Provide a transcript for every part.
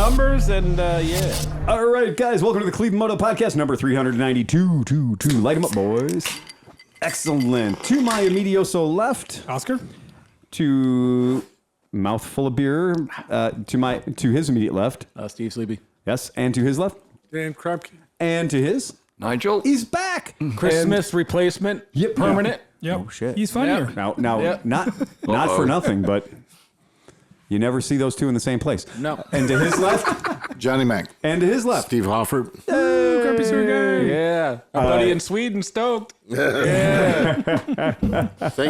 numbers, and yeah. All right, guys, welcome to the ClevelandMoto podcast, number 392. Light them up, boys. Excellent. To my immedioso left, Oscar. To mouthful of beer. To his immediate left, Steve Sleepy. yes, and to his left, Dan KROMKE. and to his, Nigel. he's back. Christmas replacement. Yep. Permanent. Yep. Oh shit. He's fun Yeah. here. Now, Yep. not for nothing, but you never see those two in the same place. No. And to his left, Johnny Mac. and to his left, Steve Hoffert. Grumpy Sewer Guy. Yeah. Our buddy in Sweden, stoked. Thank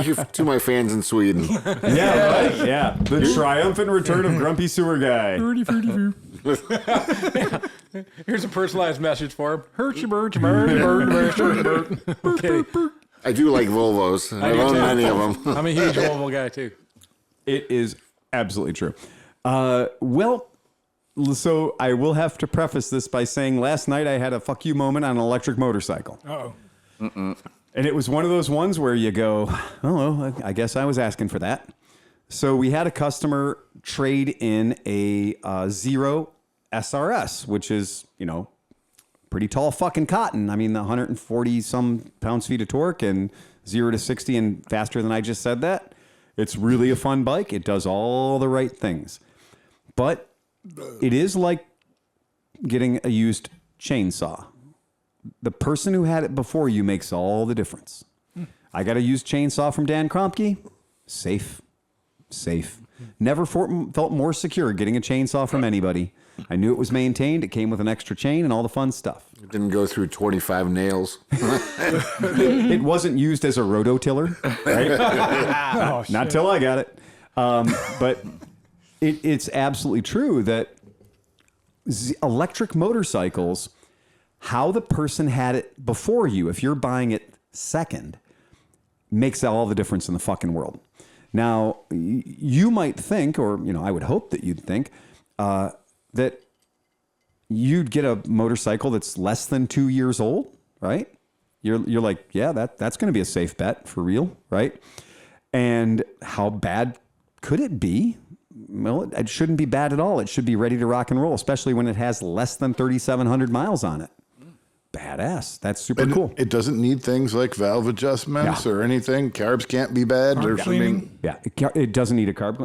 you to my fans in Sweden. Yeah, right. Yeah, the triumphant return of Grumpy Sewer Guy. Here's a personalized message for him. Hurt your bird, your bird, your bird, your bird. Okay. I do like Volvos. I do own too. many of them. I'm a huge Volvo guy, too. It is absolutely true. Well, so I will have to preface this by saying last night I had a fuck you moment on an electric motorcycle. Uh-oh. And it was one of those ones where you go, oh, I guess I was asking for that. So we had a customer trade in a Zero SRS, which is, pretty tall fucking cotton. I mean, the 140 some pounds-feet of torque and 0 to 60 and faster than I just said that. It's really a fun bike. It does all the right things. But it is like getting a used chainsaw. The person who had it before you makes all the difference. I got a used chainsaw from Dan KROMKE. Safe. Never felt more secure getting a chainsaw from anybody. I knew it was maintained. It came with an extra chain and all the fun stuff. It didn't go through 25 nails. It wasn't used as a rototiller, right? Not till I got it. But it's absolutely true that electric motorcycles, how the person had it before you, if you're buying it second, makes all the difference in the fucking world. Now, you might think, or I would hope that you'd think, that you'd get a motorcycle that's less than 2 years old, right? You're like, yeah, that's going to be a safe bet for real, right? And how bad could it be? Well, it shouldn't be bad at all. It should be ready to rock and roll, especially when it has less than 3,700 miles on it. Badass. That's super cool. It doesn't need things like valve adjustments or anything. Carbs can't be bad. Carb cleaning. Yeah, it doesn't need a carb.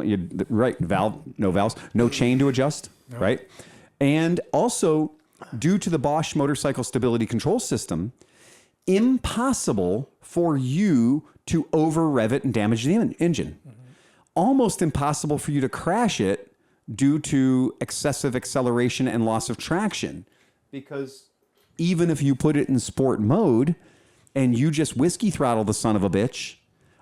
Right, no valves, no chain to adjust, right? And also, due to the Bosch motorcycle stability control system, impossible for you to over-rev it and damage the engine. Almost impossible for you to crash it due to excessive acceleration and loss of traction. Because even if you put it in sport mode and you just whiskey throttle the son of a bitch,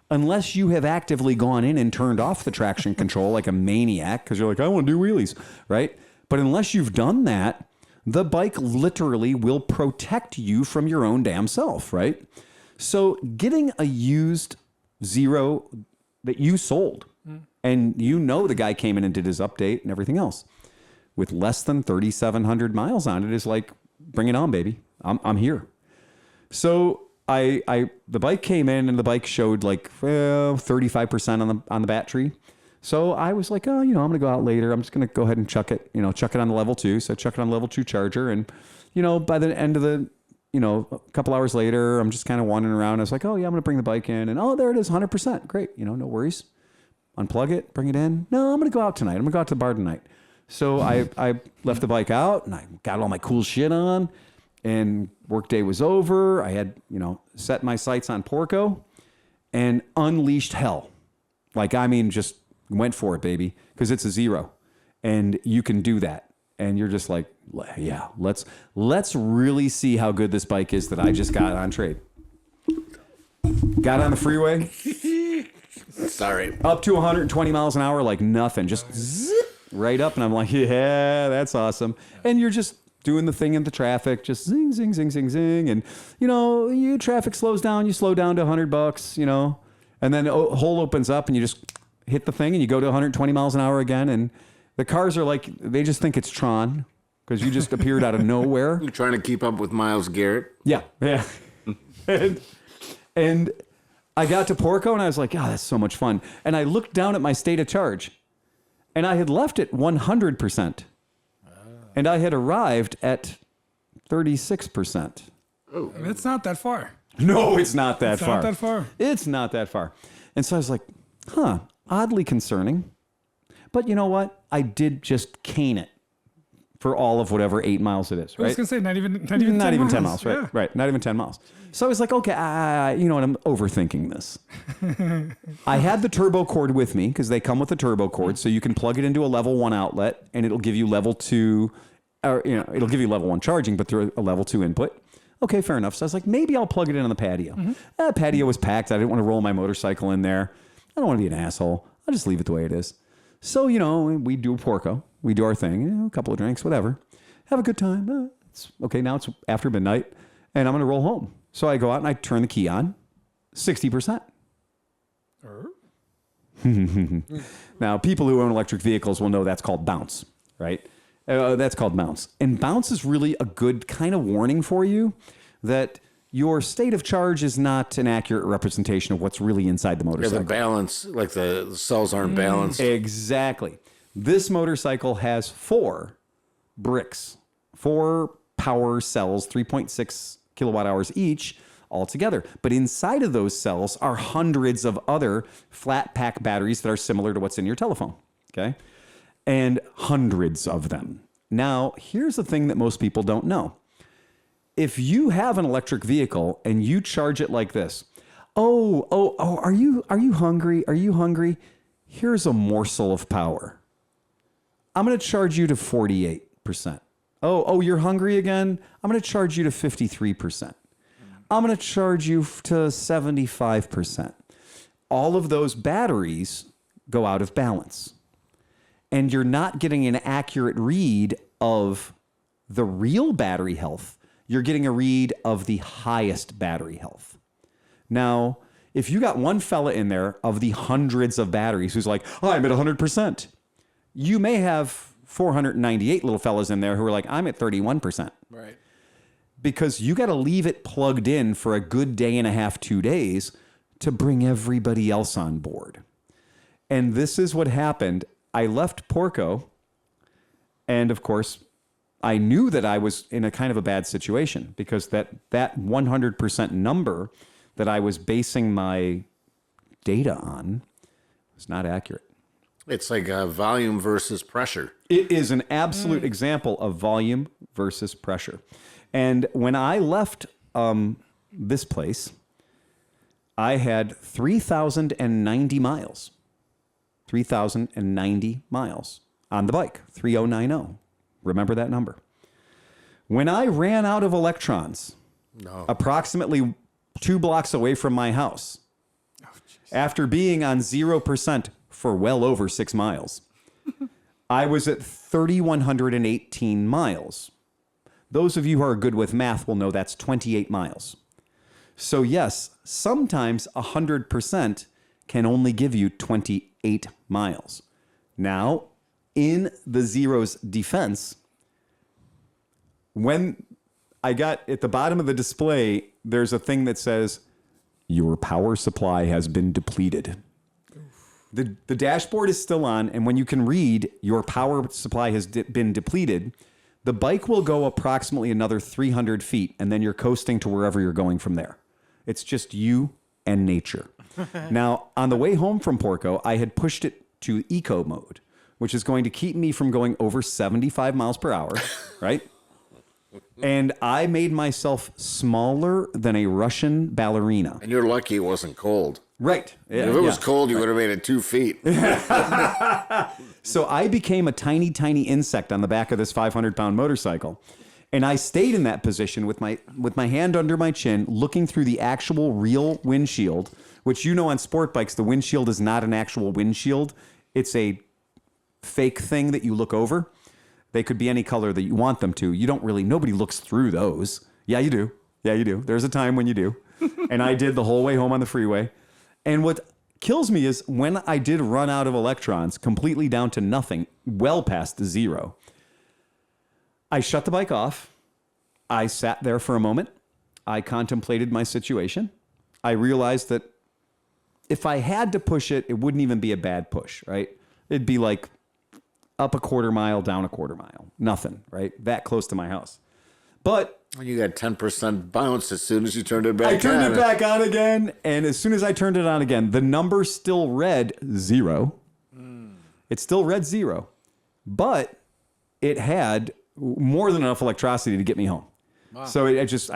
unless you have actively gone in and turned off the traction control like a maniac, because you're like, I want to do wheelies, right? But unless you've done that, the bike literally will protect you from your own damn self, right? So getting a used Zero that you sold, and the guy came in and did his update and everything else, with less than 3,700 miles on it is like, bring it on, baby. I'm here. So the bike came in and the bike showed like 35% on the battery. So I was like, I'm going to go out later. I'm just going to go ahead and chuck it on the level 2. So I chuck it on level 2 charger. And, by the end of the, a couple hours later, I'm just kind of wandering around. I was like, oh yeah, I'm going to bring the bike in. And there it is, 100%. Great. No worries. Unplug it, bring it in. No, I'm going to go out tonight. I'm going to go out to the bar tonight. So I left the bike out and I got all my cool shit on, and workday was over. I had, set my sights on Porco and unleashed hell. Just went for it, baby, because it's a Zero and you can do that. And you're just like, yeah, let's really see how good this bike is that I just got on trade. Got on the freeway. Sorry. Up to 120 miles an hour like nothing. Just zip right up. And I'm like, yeah, that's awesome. And you're just doing the thing in the traffic. Just zing, zing, zing, zing, zing. And, traffic slows down. You slow down to $100, And then a hole opens up and you just hit the thing and you go to 120 miles an hour again. And the cars are like, they just think it's Tron because you just appeared out of nowhere. You're trying to keep up with Miles Garrett. Yeah. And I got to Porco and I was like, that's so much fun. And I looked down at my state of charge and I had left it 100%. And I had arrived at 36%. It's not that far. No, it's not that It's far. not that far. It's not that far. And so I was like, oddly concerning. But you know what? I did just cane it for all of whatever 8 miles it is, I was right? going to say, not even 10 miles, right? Yeah. Right, not even 10 miles. So I was like, okay, you know what? I'm overthinking this. I had the turbo cord with me because they come with a turbo cord, so you can plug it into a level 1 outlet, and it'll give you level 2, or it'll give you level 1 charging, but through a level 2 input. Okay, fair enough. So I was like, maybe I'll plug it in on the patio. Patio was packed. I didn't want to roll my motorcycle in there. I don't want to be an asshole. I'll just leave it the way it is. So, we do Porco. We do our thing, a couple of drinks, whatever. Have a good time. It's okay. Now it's after midnight and I'm going to roll home. So I go out and I turn the key on, 60%. Now, people who own electric vehicles will know that's called bounce, right? That's called bounce. And bounce is really a good kind of warning for you that your state of charge is not an accurate representation of what's really inside the Yeah, motorcycle. the balance, like the cells aren't balanced. Exactly. This motorcycle has 4 bricks, 4 power cells, 3.6 kilowatt hours each altogether. But inside of those cells are hundreds of other flat pack batteries that are similar to what's in your telephone. Okay. And hundreds of them. Now, here's the thing that most people don't know. If you have an electric vehicle and you charge it like this, are you hungry? Are you hungry? Here's a morsel of power. I'm going to charge you to 48%. Oh, you're hungry again? I'm going to charge you to 53%. I'm going to charge you to 75%. All of those batteries go out of balance. And you're not getting an accurate read of the real battery health. You're getting a read of the highest battery health. Now, if you got one fella in there of the hundreds of batteries who's like, I'm at 100%. You may have 498 little fellas in there who are like, I'm at 31%. Right. Because you got to leave it plugged in for a good day and a half, 2 days to bring everybody else on board. And this is what happened. I left Porco, and of course, I knew that I was in a kind of a bad situation because that 100% number that I was basing my data on was not accurate. It's like volume versus pressure. It is an absolute example of volume versus pressure. And when I left this place, I had 3,090 miles. 3,090 miles on the bike, 3090. Remember that number. When I ran out of electrons, approximately 2 blocks away from my house, after being on 0% for well over 6 miles, I was at 3,118 miles. Those of you who are good with math will know that's 28 miles. So yes, sometimes 100% can only give you 28 miles. Now, in the Zero's defense, when I got at the bottom of the display, there's a thing that says, your power supply has been depleted. The dashboard is still on, and when you can read your power supply has been depleted, the bike will go approximately another 300 feet, and then you're coasting to wherever you're going from there. It's just you and nature. Now, on the way home from Porco, I had pushed it to eco mode, which is going to keep me from going over 75 miles per hour, right? And I made myself smaller than a Russian ballerina. And you're lucky it wasn't cold. Right. Yeah, If it was cold, you would have made it 2 feet. So I became a tiny, tiny insect on the back of this 500-pound motorcycle. And I stayed in that position with my hand under my chin, looking through the actual real windshield, which on sport bikes, the windshield is not an actual windshield. It's a fake thing that you look over. They could be any color that you want them to. Nobody looks through those. Yeah, you do. Yeah, you do. There's a time when you do. And I did the whole way home on the freeway. And what kills me is when I did run out of electrons, completely down to nothing, well past the 0, I shut the bike off. I sat there for a moment. I contemplated my situation. I realized that if I had to push it, it wouldn't even be a bad push, right? It'd be like up a quarter mile, down a quarter mile. Nothing, right? That close to my house. But You got 10% bounce as soon as you turned it back on. I turned it back on again, and as soon as I turned it on again, the number still read 0. It still read 0, but it had more than enough electricity to get me home. Wow. So I just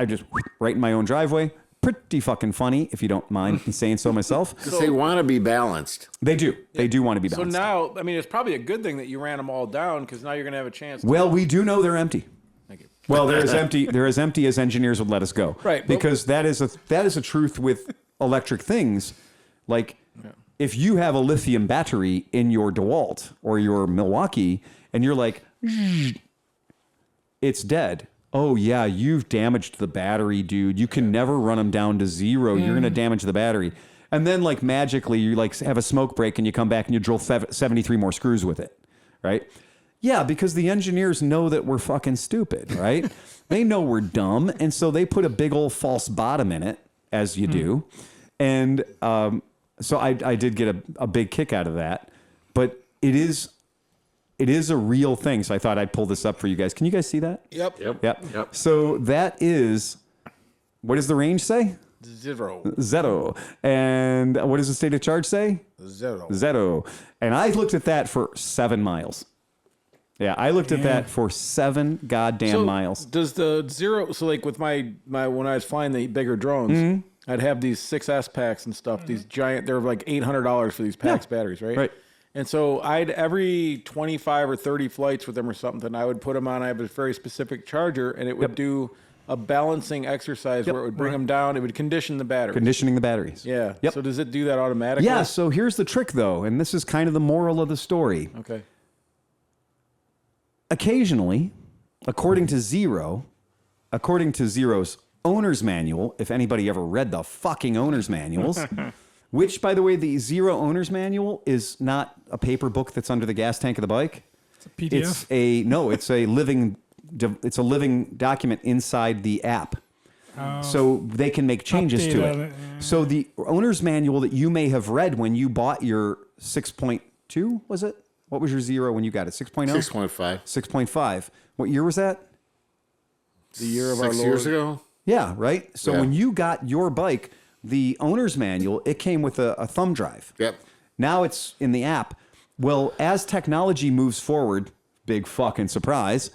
right in my own driveway. Pretty fucking funny, if you don't mind saying so myself. Because they want to be balanced. They do. They do want to be So balanced. now, I mean, it's probably a good thing that you ran them all down because now you're going to have a chance. Well, we do know they're empty. Thank you. Well, they're as empty. They're as empty as engineers would let us go. Right. Because that is a truth with electric things. Like, if you have a lithium battery in your DeWalt or your Milwaukee, and you're like, it's dead. Oh yeah, you've damaged the battery, dude. You can never run them down to 0. You're gonna damage the battery. And then like magically, you like have a smoke break, and you come back and you drill 73 more screws with it, right? Yeah, because the engineers know that we're fucking stupid, right? They know we're dumb, and so they put a big old false bottom in it, as you do. And so I did get a big kick out of that. But it is a real thing. So I thought I'd pull this up for you guys. Can you guys see that? Yep. So that is, what does the range say? 0. 0. And what does the state of charge say? 0. 0. And I looked at that for 7 miles. Yeah, I looked at that for 7 goddamn miles. Does the 0? So like with my when I was flying the bigger drones, I'd have these 6S packs and stuff. These giant. They're like $800 for these packs batteries, right? Right. And so I'd every 25 or 30 flights with them or something, I would put them on. I have a very specific charger, and it would do a balancing exercise where it would bring them down. It would condition the battery. Conditioning the batteries. Yeah. Yep. So does it do that automatically? Yeah, so here's the trick, though, and this is kind of the moral of the story. Okay. Occasionally, according to Zero's owner's manual, if anybody ever read the fucking owner's manuals, which, by the way, the Zero owner's manual is not a paper book that's under the gas tank of the bike. It's a PDF. It's a living document inside the app. So they can make changes to Update it. on it, yeah. So the owner's manual that you may have read when you bought your 6.2, was it? What was your Zero when you got it? 6.0? 6.5. 6.5. What year was that? The year of our 6 Lord. years ago? Yeah, right? So Yeah. when you got your bike, the owner's manual, it came with a thumb drive. Yep. Now it's in the app. Well, as technology moves forward, big fucking surprise,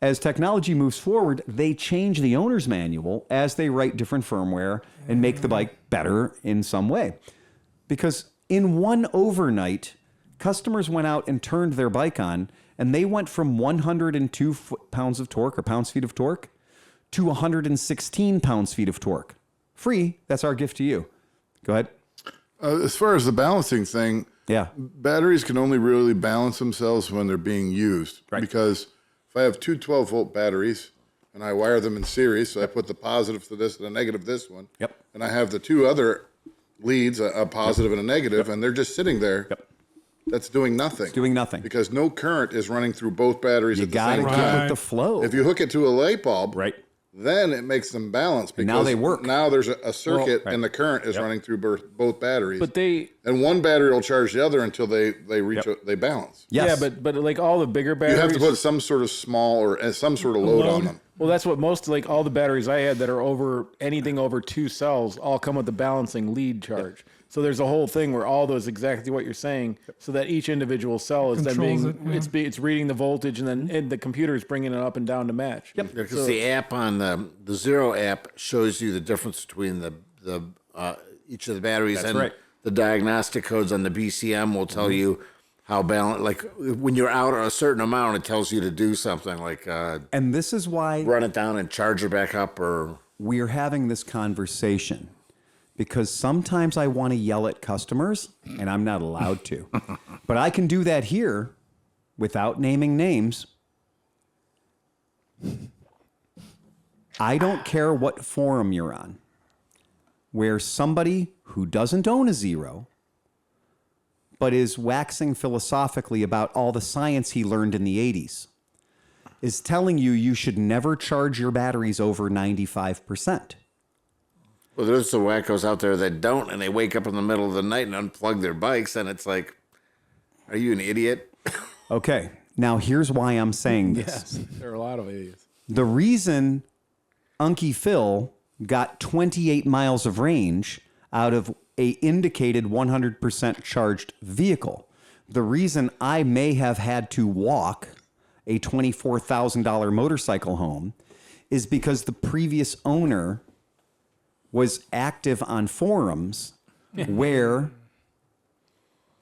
as technology moves forward, they change the owner's manual as they write different firmware and make the bike better in some way. Because in one overnight, customers went out and turned their bike on, and they went from 102 pounds of torque or pounds-feet of torque to 116 pounds-feet of torque. Free. That's our gift to you. Go ahead. As far as the balancing thing, Yeah. batteries can only really balance themselves when they're being used. Right. Because if I have two 12-volt batteries and I wire them in series, so I put the positive to this and a negative to this one, Yep. and I have the two other leads, a positive and a negative, and they're just sitting there, that's doing nothing. Doing nothing. Because no current is running through both batteries You at the got to same keep time. with the flow. If you hook it to a light bulb, Right. then it makes them balance because now they work. Now there's a circuit and the current is running through both batteries. But and one battery will charge the other until they reach they balance. Yes. yeah, but like all the bigger You batteries. have to put some sort of small or some sort of load on them. Well, that's what most, like all the batteries I had that are over anything over 2 cells all come with the balancing lead charge. So there's a whole thing where all those exactly what you're saying, so that each individual cell is then Controls being it, it's reading the voltage, and then the computer is bringing it up and down to match. Yep. Because the app on the Zero app shows you the difference between the each of the batteries. That's and right. the diagnostic codes on the BCM will tell you how balanced, like when you're out a certain amount, it tells you to do something like And this is why run it down and charge it back up or... we're having this conversation, because sometimes I want to yell at customers and I'm not allowed to. But I can do that here without naming names. I don't care what forum you're on, where somebody who doesn't own a Zero but is waxing philosophically about all the science he learned in the 80s is telling you should never charge your batteries over 95%. Well, there's the wackos out there that don't, and they wake up in the middle of the night and unplug their bikes, and it's like, are you an idiot? Okay, Now, here's why I'm saying this. Yes, there are a lot of idiots. The reason Unkie Phil got 28 miles of range out of a indicated 100% charged vehicle, the reason I may have had to walk a $24,000 motorcycle home is because the previous owner was active on forums where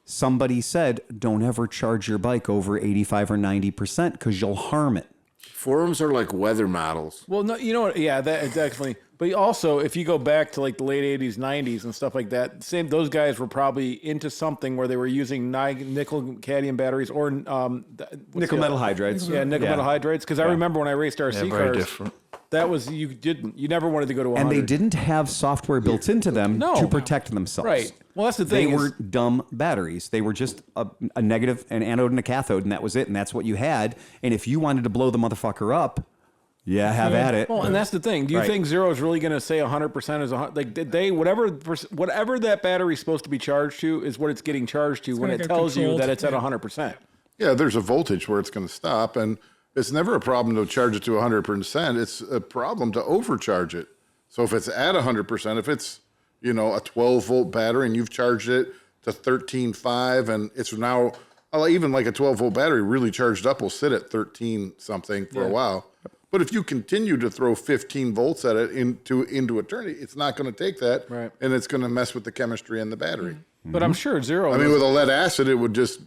somebody said, don't ever charge your bike over 85 or 90% because you'll harm it. Forums are like weather models. Well, no, you know what? Yeah, that definitely. But also, if you go back to like the late 80s, 90s and stuff like that, those guys were probably into something where they were using nickel cadmium batteries or Nickel metal hydrides. Yeah, nickel metal hydrides. Because I remember when I raced RC very cars, different. that was, you never wanted to go to 100. And they didn't have software built into them No. to protect themselves. Right. Well, that's the They thing. were dumb batteries. They were just a negative, an anode, and a cathode, and that was it. And that's what you had. And if you wanted to blow the motherfucker up, yeah, have at it. Well, and that's the thing. Do you Right. think Zero is really going to say 100% is like they whatever that battery's supposed to be charged to is what it's getting charged to when gonna it get tells you controlled. that it's at 100%. Yeah, there's a voltage where it's going to stop, and it's never a problem to charge it to 100%. It's a problem to overcharge it. So if it's at 100%, if it's, a 12-volt battery and you've charged it to 13.5 and it's now, even like a 12-volt battery really charged up will sit at 13 something for a while. But if you continue to throw 15 volts at it into eternity, it's not going to take that, Right. and it's going to mess with the chemistry in the battery. But I'm sure Zero. I mean, with a lead acid, it would just,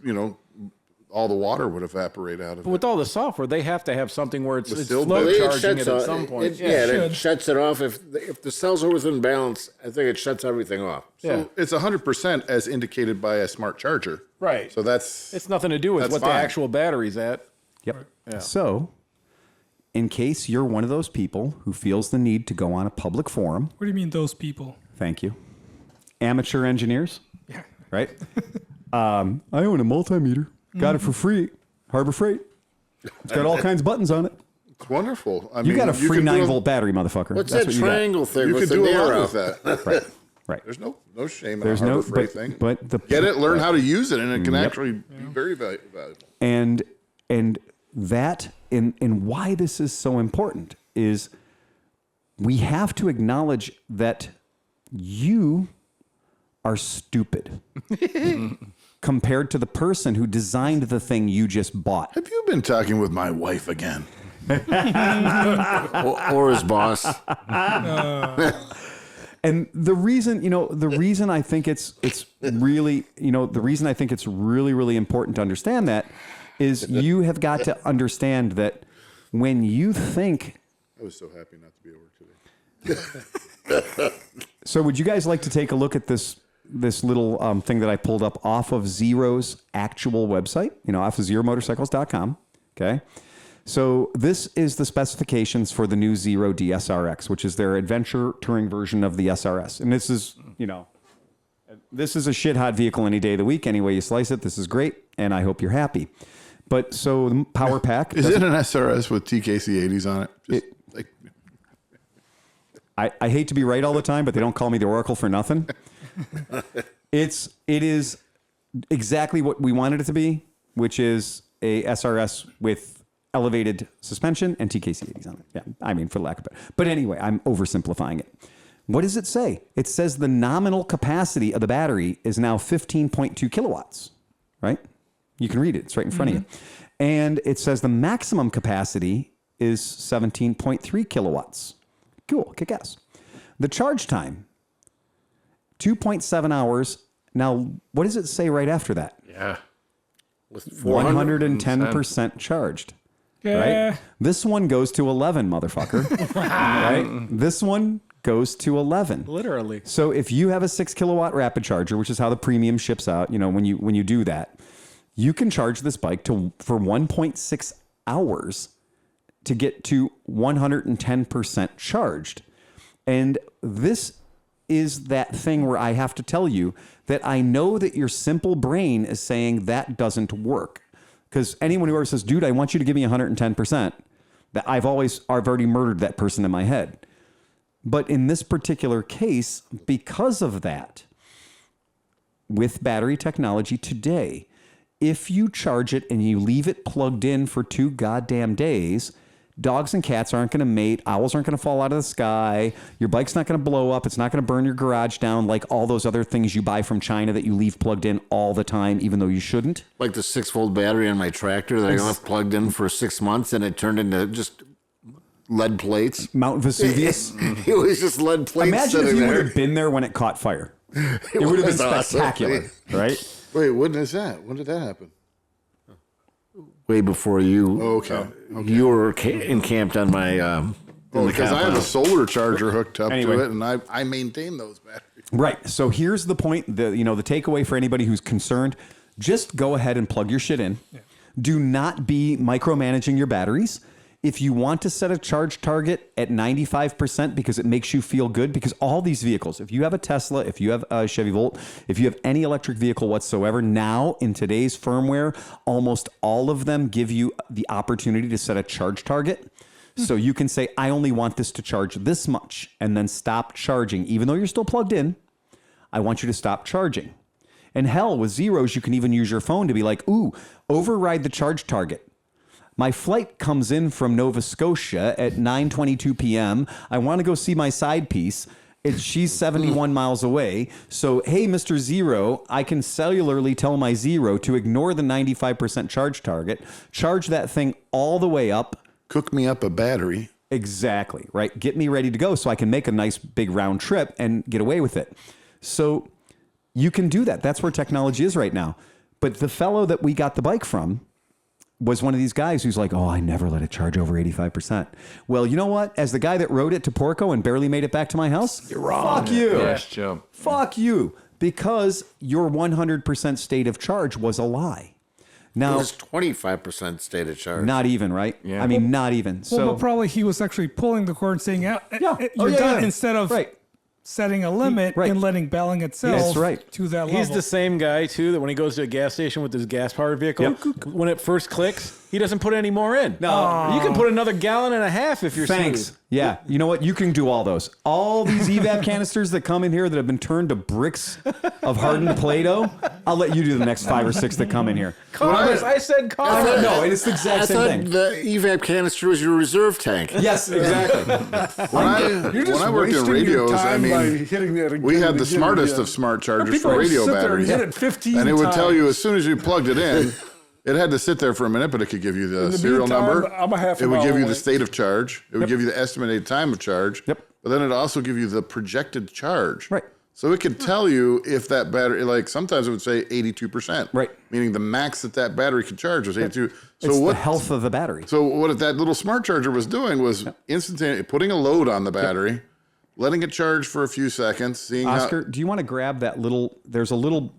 all the water would evaporate out of it. with all the software, they have to have something where it's still slow better. It charging shuts it at off- some point. it shuts it off. If the cells are within balance, I think it shuts everything off. Yeah. It's 100% as indicated by a smart charger. Right. So that's It's nothing to do with That's what fine. the actual battery's at. Yep. So, in case you're one of those people who feels the need to go on a public forum, What do you mean those people? thank you, amateur engineers, Yeah. right? I own a multimeter. Got it for free. Harbor Freight. It's got all kinds of buttons on it. it's wonderful. I You mean, got a free can do 9-volt battery, motherfucker. What's That's that what you got. triangle thing You with can the do a lot arrow? with that. Right. Right. There's no shame There's in a no, Harbor Freight thing. but the Get it, learn how to use it, and it can actually be very valuable. and that and why this is so important is we have to acknowledge that you are stupid compared to the person who designed the thing you just bought. Have you been talking with my wife again? or his boss. And the reason, the reason I think it's really, the reason I think it's really, really important to understand that is you have got to understand that when you think. I was so happy not to be at work today. So would you guys like to take a look at this little thing that I pulled up off of Zero's actual website, off of zeromotorcycles.com. Okay. So this is the specifications for the new Zero DSRX, which is their adventure touring version of the SRS. And this is, this is a shit hot vehicle any day of the week. Any way you slice it, this is great. And I hope you're happy. But so the power pack. Is it an SRS with TKC 80s on it? Just like I hate to be right all the time, but they don't call me the Oracle for nothing. It is exactly what we wanted it to be, which is a SRS with elevated suspension and TKC 80s on it. Yeah, I mean, for lack of better. But anyway, I'm oversimplifying it. What does it say? It says the nominal capacity of the battery is now 15.2 kilowatts, right? You can read it. It's right in front of you. And it says the maximum capacity is 17.3 kilowatts. Cool, kick ass. The charge time, 2.7 hours. Now, what does it say right after that? Yeah. With 400. 110% charged. Yeah. Right? This one goes to 11, motherfucker. Right? This one goes to 11. Literally. So if you have a 6 kilowatt rapid charger, which is how the premium ships out, when you do that, you can charge this bike for 1.6 hours to get to 110% charged. And this is that thing where I have to tell you that I know that your simple brain is saying that doesn't work. Because anyone who ever says, dude, I want you to give me 110%, that I've already murdered that person in my head. But in this particular case, because of that, with battery technology today, if you charge it and you leave it plugged in for 2 goddamn days, dogs and cats aren't going to mate. Owls aren't going to fall out of the sky. Your bike's not going to blow up. It's not going to burn your garage down like all those other things you buy from China that you leave plugged in all the time, even though you shouldn't. Like the 6-volt battery on my tractor that I left plugged in for 6 months, and it turned into just lead plates. Mount Vesuvius. It was just lead plates. Imagine if you there. would have been there when it caught fire. It would have been was awesome. spectacular, right? Wait, when is that? When did that happen? Way before you. Okay. You were encamped on my. Because I have a solar charger hooked up Anyway. to it, and I maintain those batteries. Right. So here's the point. The takeaway for anybody who's concerned: just go ahead and plug your shit in. Yeah. Do not be micromanaging your batteries. If you want to set a charge target at 95% because it makes you feel good, because all these vehicles, if you have a Tesla, if you have a Chevy Volt, if you have any electric vehicle whatsoever, now in today's firmware, almost all of them give you the opportunity to set a charge target. So you can say, I only want this to charge this much, and then stop charging. Even though you're still plugged in, I want you to stop charging. And hell, with zeros, you can even use your phone to be like, ooh, override the charge target. My flight comes in from Nova Scotia at 9:22 p.m. I want to go see my side piece. She's 71 miles away. So, hey, Mr. Zero, I can cellularly tell my Zero to ignore the 95% charge target, charge that thing all the way up. Cook me up a battery. Exactly, right? Get me ready to go so I can make a nice big round trip and get away with it. So you can do that. That's where technology is right now. But the fellow that we got the bike from was one of these guys who's like, oh, I never let it charge over 85%. Well, you know what? As the guy that rode it to Porco and barely made it back to my house, you're wrong. Fuck you. Yes, Joe. Fuck you. Because your 100% state of charge was a lie. It Now, was 25% state of charge. not even, right? Yeah. I mean, not even. Well, So, but probably he was actually pulling the cord and saying, Yeah. you're Oh, yeah, done, yeah. instead of Right. setting a limit Right. and letting Balling itself That's right. to that level. He's the same guy too that when he goes to a gas station with his gas-powered vehicle, Yep. when it first clicks, he doesn't put any more in. No. You can put another gallon and a half if you're Thanks. smooth. Yeah. You know what? You can do all those. All these evap canisters that come in here that have been turned to bricks of hardened Play-Doh, I'll let you do the next 5 or 6 that come in here. Cars, I said cars. No, it's the exact I same thought thing. the evap canister was your reserve tank. Yes, exactly. When I worked in radios, I mean, we had the smartest of smart chargers for radio batteries. And it would tell you as soon as you plugged it in, it had to sit there for a minute, but it could give you the serial meantime, number. I'm a half a It would mile give you away. the state of charge. It would give you the estimated time of charge. Yep. But then it also give you the projected charge. Right. So it could tell you if that battery, like sometimes it would say 82%. Right. Meaning the max that battery could charge was 82. So It's what the health of the battery. So what that little smart charger was doing was instantaneously putting a load on the battery, letting it charge for a few seconds, seeing Oscar, do you want to grab that little, there's a little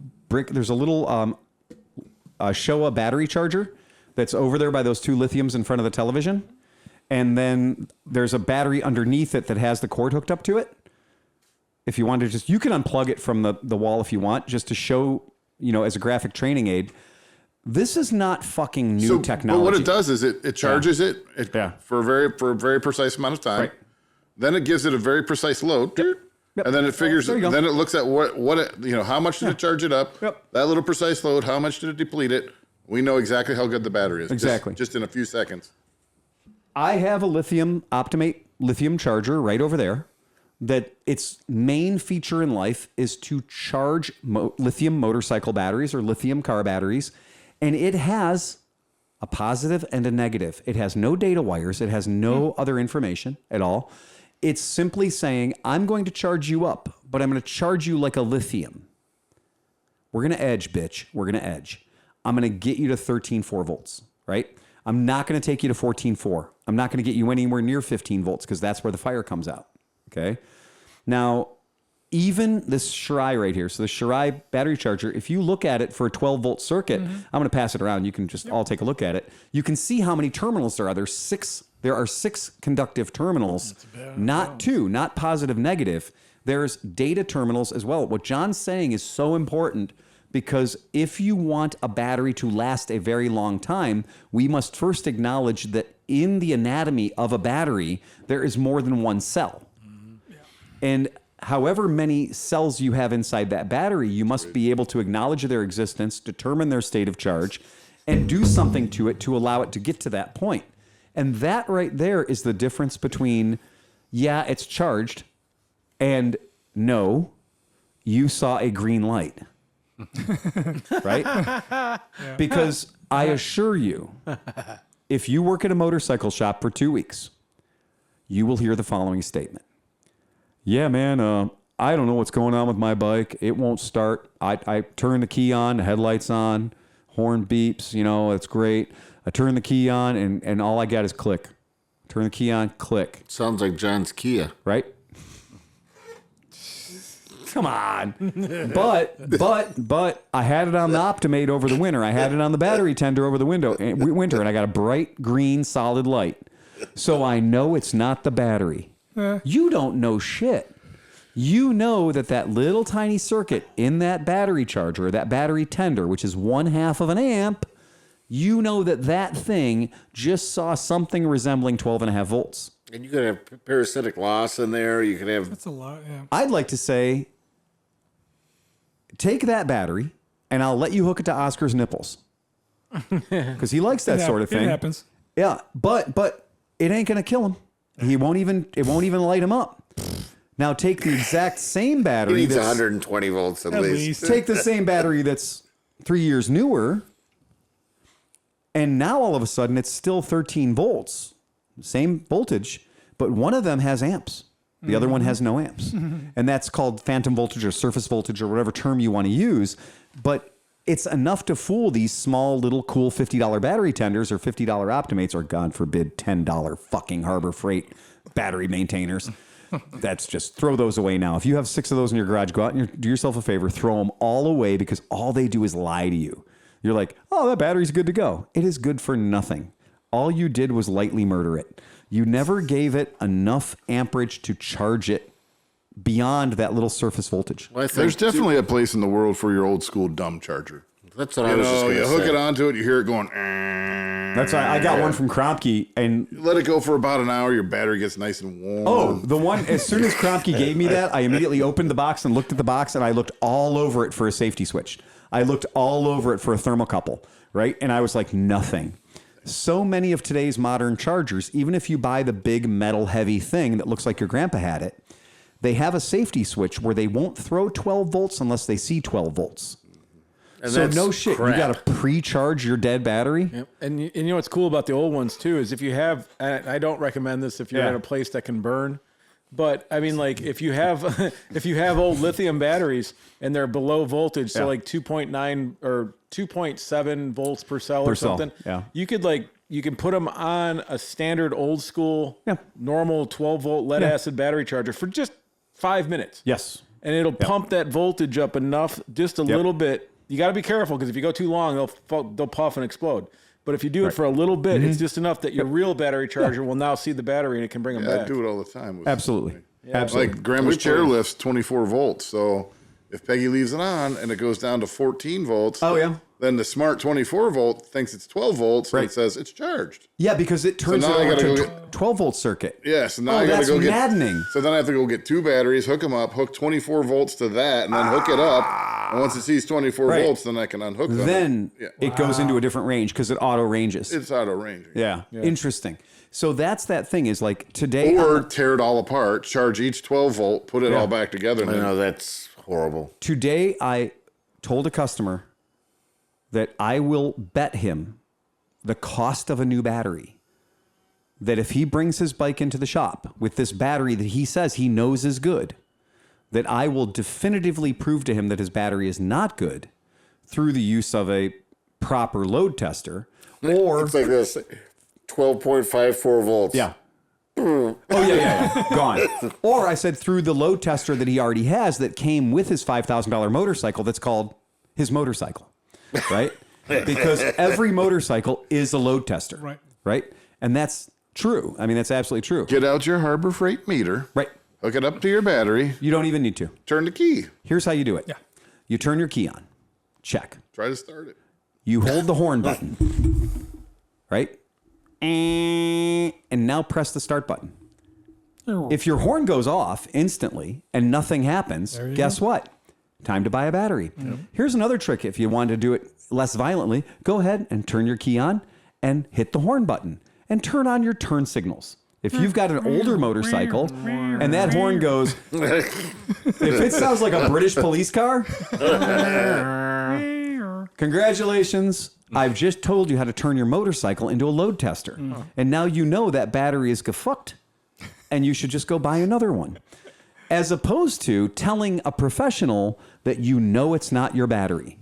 Showa battery charger that's over there by those 2 lithiums in front of the television. And then there's a battery underneath it that has the cord hooked up to it. If you want to you can unplug it from the wall if you want, just to show, as a graphic training aid. This is not fucking new technology. But what it does is it charges it Yeah. for a very precise amount of time. Right. Then it gives it a very precise load. Yep. And then it figures, There you go. then it looks at how much did it charge it up? Yep. That little precise load, how much did it deplete it? We know exactly how good the battery is. Exactly. Just in a few seconds. I have a lithium Optimate lithium charger right over there that its main feature in life is to charge lithium motorcycle batteries or lithium car batteries. And it has a positive and a negative. It has no data wires. It has no other information at all. It's simply saying, I'm going to charge you up, but I'm going to charge you like a lithium. We're going to edge, bitch. We're going to edge. I'm going to get you to 13.4 volts, right? I'm not going to take you to 14.4. I'm not going to get you anywhere near 15 volts because that's where the fire comes out, okay? Now, even this Shirai right here, so the Shirai battery charger, if you look at it for a 12-volt circuit, I'm going to pass it around. You can just all take a look at it. You can see how many terminals there are. There are 6 conductive terminals, not 2, not positive, negative. There's data terminals as well. What John's saying is so important because if you want a battery to last a very long time, we must first acknowledge that in the anatomy of a battery, there is more than one cell. And however many cells you have inside that battery, you must be able to acknowledge their existence, determine their state of charge, and do something to it to allow it to get to that point. And that right there is the difference between, yeah, it's charged, and no, you saw a green light. Right? Because I assure you, if you work at a motorcycle shop for 2 weeks, you will hear the following statement. Yeah, man, I don't know what's going on with my bike. It won't start. I turn the key on, the headlights on, horn beeps, you know, it's great. I turn the key on and all I got is click. Turn the key on, click. Sounds like John's Kia. Right? Come on. But I had it on the Optimate over the winter. I had it on the battery tender over the winter, and I got a bright green solid light. So I know it's not the battery. You don't know shit. You know that little tiny circuit in that battery charger, that battery tender, which is 1/2 of an amp, you know that thing just saw something resembling 12.5 volts. And you could have parasitic loss in there. You could have... That's a lot, yeah. I'd like to say, take that battery, and I'll let you hook it to Oscar's nipples. Because he likes that sort of thing. It happens. Yeah, but it ain't going to kill him. It won't even light him up. Now take the exact same He battery. needs 120 volts at least. Take the same battery that's 3 years newer, and now all of a sudden it's still 13 volts, same voltage, but one of them has amps. The other one has no amps. And that's called phantom voltage or surface voltage or whatever term you want to use. But it's enough to fool these small little cool $50 battery tenders or $50 Optimates or, God forbid, $10 fucking Harbor Freight battery maintainers. That's just, throw those away now. If you have 6 of those in your garage, go out and do yourself a favor, throw them all away, because all they do is lie to you. You're like, oh, that battery's good to go. It is good for nothing. All you did was lightly murder it. You never gave it enough amperage to charge it beyond that little surface voltage. Well, I think There's definitely a place in the world for your old school dumb charger. That's what I was just going to You say. hook it onto it, you hear it going. That's I got one from KROMKE, and Let it go for about an hour. Your battery gets nice and warm. oh, the one, as soon as KROMKE gave me that, I immediately opened the box and looked at the box, and I looked all over it for a safety switch. I looked all over it for a thermocouple, right? And I was like, nothing. So many of today's modern chargers, even if you buy the big metal heavy thing that looks like your grandpa had it, they have a safety switch where they won't throw 12 volts unless they see 12 volts. And So that's no shit, crap. you got to pre-charge your dead battery? Yep. And you know what's cool about the old ones too is if you have, and I don't recommend this if you're Yeah. at a place that can burn, but I mean, like if you have if you have old lithium batteries and they're below voltage, so Yeah. like 2.9 or 2.7 volts per cell or Per cell, something, yeah. you can put them on a standard old school Yeah. normal 12 volt lead acid battery charger for just 5 minutes. Yes. And it'll pump that voltage up enough, just a little bit. You got to be careful because if you go too long, they'll puff and explode. But if you do it for a little bit, it's just enough that your real battery charger will now see the battery and it can bring them I back. do it all the time. with- Absolutely. Absolutely. Like grandma's chair lifts 24 volts. So if Peggy leaves it on and it goes down to 14 volts, Oh, yeah. then the smart 24 volt thinks it's 12 volts and Right. it says it's charged. Yeah, because it turns it now I over gotta to go a 12 volt circuit. Yeah, so now Oh, I gotta that's go get maddening. So then I have to go get 2 batteries, hook them up, hook 24 volts to that, and then hook it up. And once it sees 24 Right. volts, then I can unhook them. Then Yeah. it goes into a different range because it auto ranges. It's out of range. Yeah. Interesting. So that's that thing is like today. Or tear it all apart, charge each 12 volt, put it all back together. And I then know, that's horrible. Today I told a customer that I will bet him the cost of a new battery. That if he brings his bike into the shop with this battery that he says he knows is good, that I will definitively prove to him that his battery is not good through the use of a proper load tester. Or It's like this 12.54 volts. yeah. Oh, yeah. Gone. Or I said through the load tester that he already has that came with his $5,000 motorcycle that's called his motorcycle, right? Because every motorcycle is a load tester, Right. right? And that's true. I mean, that's absolutely true. get out your Harbor Freight meter, Right. hook it up to your battery, You don't even need to. turn the key, Here's how you do it. Yeah. You turn your key on. Check. try to start it. You hold the horn button, right? And now press the start button. If your horn goes off instantly and nothing happens, guess what? Time to buy a battery. Here's another trick. If you want to do it less violently, go ahead and turn your key on and hit the horn button and turn on your turn signals. If you've got an older motorcycle and that horn goes, if it sounds like a British police car, congratulations. I've just told you how to turn your motorcycle into a load tester. And now you know that battery is gefucked and you should just go buy another one. As opposed to telling a professional that you know it's not your battery.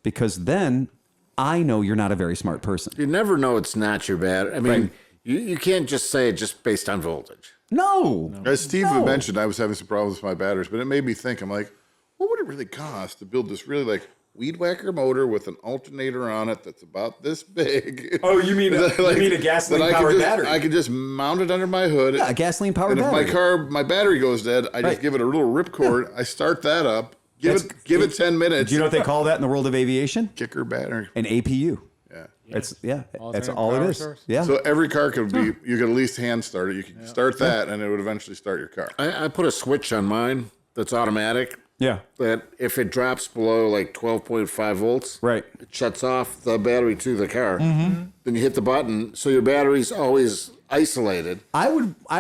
Because then I know you're not a very smart person. You never know it's not your battery. I mean, you can't just say it just based on voltage. No. As Steve mentioned, I was having some problems with my batteries, but it made me think, I'm like, what would it really cost to build this really like weed whacker motor with an alternator on it that's about this big? Oh, you mean a gasoline-powered battery? I could just mount it under my hood. Yeah, a gasoline-powered battery. If my battery goes dead, I just give it a little ripcord. I start that up. Give it 10 minutes. Do you know what they call that in the world of aviation? Kicker battery. An APU. Yeah. That's all it is. Source. Yeah. So every car could be, you could at least hand start it. You could start that and it would eventually start your car. I put a switch on mine that's automatic. Yeah. That if it drops below like 12.5 volts, Right. it shuts off the battery to the car. Then you hit the button, so your battery's always isolated. I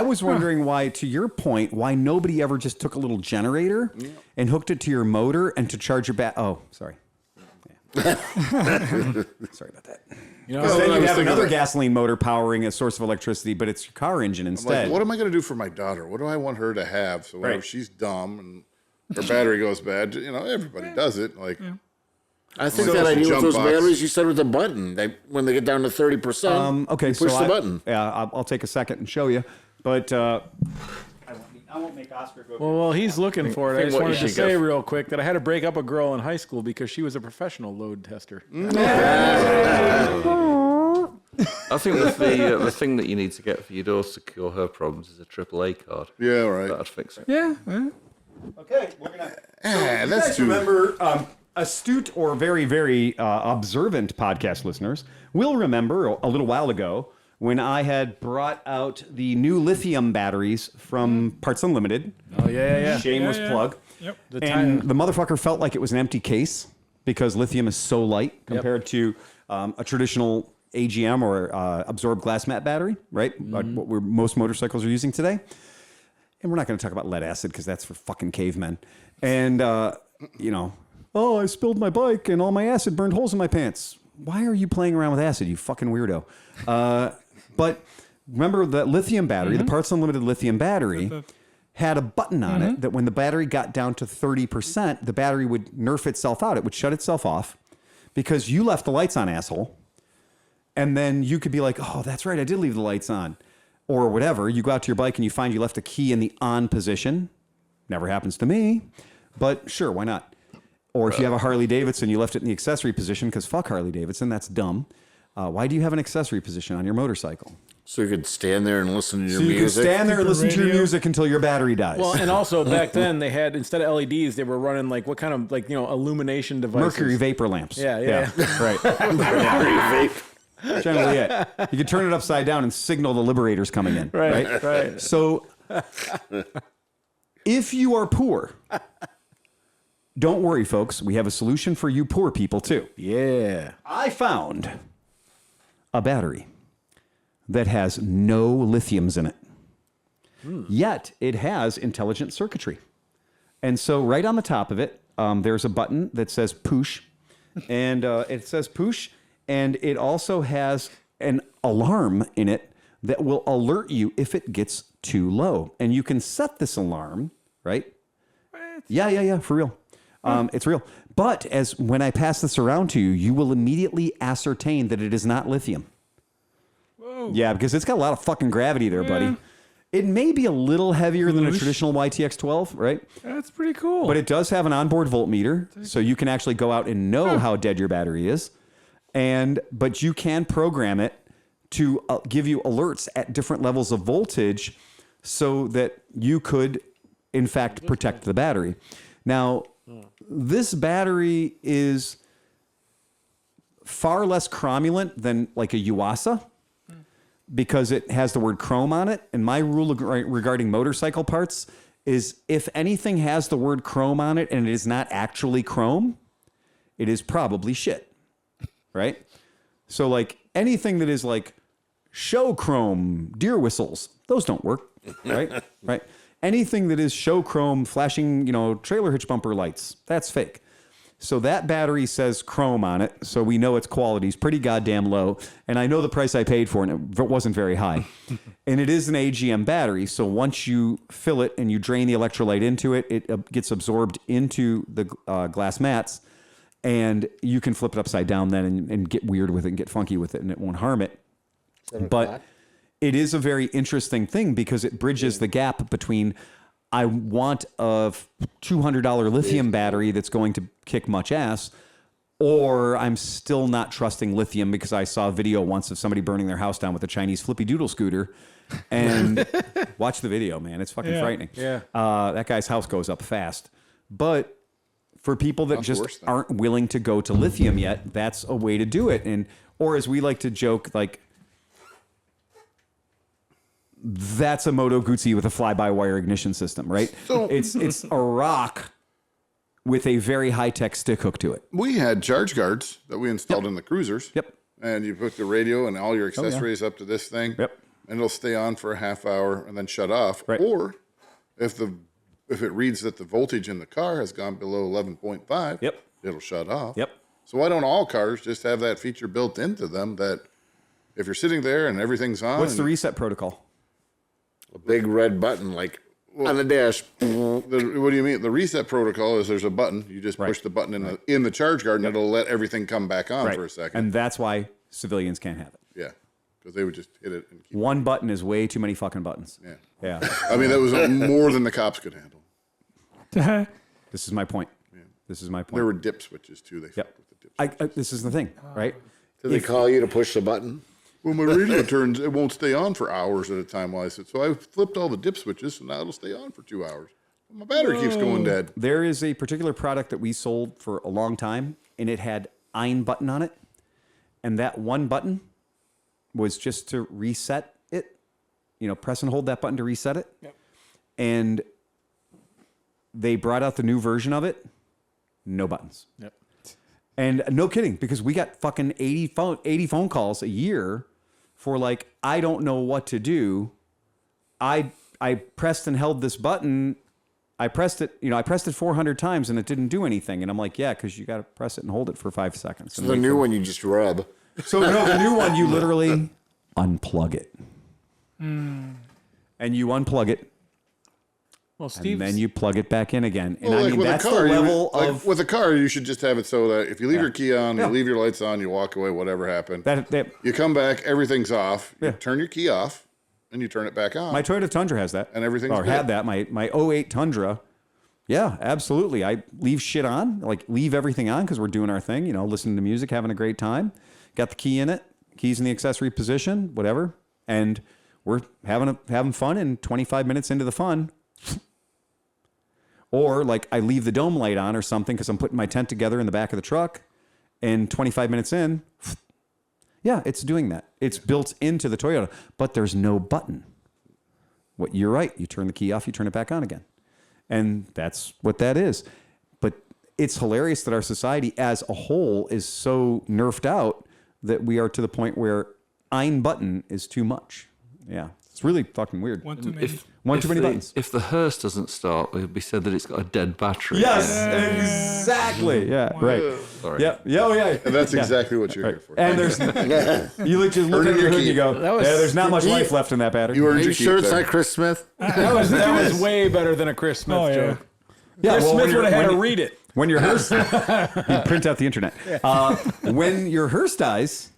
was wondering why, to your point, why nobody ever just took a little generator and hooked it to your motor and to charge your Oh, sorry. Yeah. Sorry about that. You know, Then you was have thinking another about- gasoline motor powering a source of electricity, but it's your car engine Like, instead. what am I going to do for my daughter? What do I want her to have? So whenever Right. she's dumb and her battery goes bad, everybody does it. Like, I think So that it's a idea with jump those box. batteries, you said with the button. When they get down to 30%, Okay, you push so the button. I'll take a second and show you, but I won't make Oscar go. Well, while he's looking for it, I think just what wanted you to should say go- real quick that I had to break up a girl in high school because she was a professional load tester. I think the thing that you need to get for your daughter to cure her problems is a AAA card. yeah, right. That'd fix it. Yeah. Okay, we're gonna. That's guys too. remember, astute or very, very observant podcast listeners will remember a little while ago when I had brought out the new lithium batteries from Parts Unlimited. Oh, yeah. Shameless plug. Yep. And the motherfucker felt like it was an empty case because lithium is so light compared to a traditional AGM or absorbed glass mat battery, right? What most motorcycles are using today. And we're not going to talk about lead acid because that's for fucking cavemen. And, oh, I spilled my bike and all my acid burned holes in my pants. Why are you playing around with acid, you fucking weirdo? But remember that lithium battery, the Parts Unlimited lithium battery, had a button on it that when the battery got down to 30%, the battery would nerf itself out. It would shut itself off because you left the lights on, asshole. And then you could be like, oh, that's right, I did leave the lights on. Or whatever. You go out to your bike and you find you left a key in the on position. Never happens to me. But sure, why not? Or if you have a Harley Davidson, you left it in the accessory position because fuck Harley Davidson, that's dumb. Why do you have an accessory position on your motorcycle? So you could stand there and listen to your So you can music. stand there and listen to your radio. music until your battery dies. Well, and also back then they had, instead of LEDs, they were running like what kind of illumination devices? Mercury vapor lamps. Yeah. Right. Generally it. You can turn it upside down and signal the liberators coming in. Right. So if you are poor, don't worry, folks. We have a solution for you poor people too. Yeah. I found a battery that has no lithiums in it. Yet it has intelligent circuitry. And so right on the top of it, there's a button that says push. And it says push. And it also has an alarm in it that will alert you if it gets too low. And you can set this alarm, right? Yeah, for real. It's real. But when I pass this around to you, you will immediately ascertain that it is not lithium. Whoa. Yeah, because it's got a lot of fucking gravity there, buddy. It may be a little heavier than a traditional YTX 12, right? That's pretty cool. But it does have an onboard voltmeter, so you can actually go out and know how dead your battery is. But you can program it to give you alerts at different levels of voltage so that you could, in fact, protect the battery. Now, this battery is far less cromulent than like a Yuasa, because it has the word chrome on it. And my rule regarding motorcycle parts is if anything has the word chrome on it and it is not actually chrome, it is probably shit, right? So like anything that is like show chrome deer whistles, those don't work, right? Right. Anything that is show chrome flashing, trailer hitch bumper lights, that's fake. So that battery says chrome on it, so we know its quality is pretty goddamn low. And I know the price I paid for it, and it wasn't very high. And it is an AGM battery, so once you fill it and you drain the electrolyte into it, it gets absorbed into the glass mats, and you can flip it upside down then and get weird with it and get funky with it, and it won't harm it. But it is a very interesting thing because it bridges the gap between I want a $200 lithium battery that's going to kick much ass, or I'm still not trusting lithium because I saw a video once of somebody burning their house down with a Chinese flippy doodle scooter. And watch the video, man. It's fucking frightening. Yeah. That guy's house goes up fast. But for people that just aren't willing to go to lithium yet, that's a way to do it. Or as we like to joke, like, that's a Moto Guzzi with a fly-by-wire ignition system, right? So it's a rock with a very high-tech stick hook to it. We had charge guards that we installed in the cruisers. Yep. And you put the radio and all your accessories up to this thing. Yep. And it'll stay on for a half hour and then shut off. Right. Or if it reads that the voltage in the car has gone below 11.5, Yep. it'll shut off. Yep. So why don't all cars just have that feature built into them that if you're sitting there and everything's on. What's the reset protocol? A big red button like on the dash. What do you mean? The reset protocol is there's a button. You just push the button in the charge guard and it'll let everything come back on for a second. And that's why civilians can't have it. Yeah. Because they would just hit it. And keep One button is way too many fucking buttons. Yeah. Yeah. I mean, that was more than the cops could handle. This is my point. This is my point. There were dip switches too. They fucked with the dip switches. This is the thing, right? Did they call you to push the button? Well, my radio turns, it won't stay on for hours at a time. Well, I said, so I flipped all the dip switches, so now it'll stay on for 2 hours. My battery keeps going dead. There is a particular product that we sold for a long time, and it had IN button on it. And that one button was just to reset it. Press and hold that button to reset it. Yep. And they brought out the new version of it. No buttons. Yep. And no kidding, because we got fucking 80 phone calls a year for like, I don't know what to do. I pressed and held this button. I pressed it 400 times and it didn't do anything. And I'm like, yeah, because you got to press it and hold it for 5 seconds. So the new one you just rub. So no, the new one, you literally unplug it. And you unplug it. Well, Steve, and then you plug it back in again. And Well, I like mean, with a that's car, the level of... with a car, you should just have it so that if you leave your key on, you leave your lights on, you walk away, whatever happened. You come back, everything's off. You turn your key off, and you turn it back on. My Toyota Tundra has that. And everything's Or good. had that. My 08 Tundra. Yeah, absolutely. I leave shit on, like leave everything on because we're doing our thing, listening to music, having a great time. Got the key in it, keys in the accessory position, whatever. And we're having fun, and 25 minutes into the fun... Or like I leave the dome light on or something because I'm putting my tent together in the back of the truck, and 25 minutes in, yeah, it's doing that. It's built into the Toyota, but there's no button. You're right. You turn the key off, you turn it back on again. And that's what that is. But it's hilarious that our society as a whole is so nerfed out that we are to the point where IN button is too much. Yeah. It's really fucking weird. One too many. One too many buttons. If the hearse doesn't start, it'll be said that it's got a dead battery. Yes, exactly. Yeah, right. Sorry. Yeah, yeah. And that's exactly what you're here for. And there's, you just look at your hood and you go, there's not much life left in that battery. You Are earned you your sure keep it's there. not Chris Smith? that was way better than a Chris Smith joke. Yeah, Chris Smith when would have had when to you- read it. When your hearse, you print out the internet. When your hearse dies,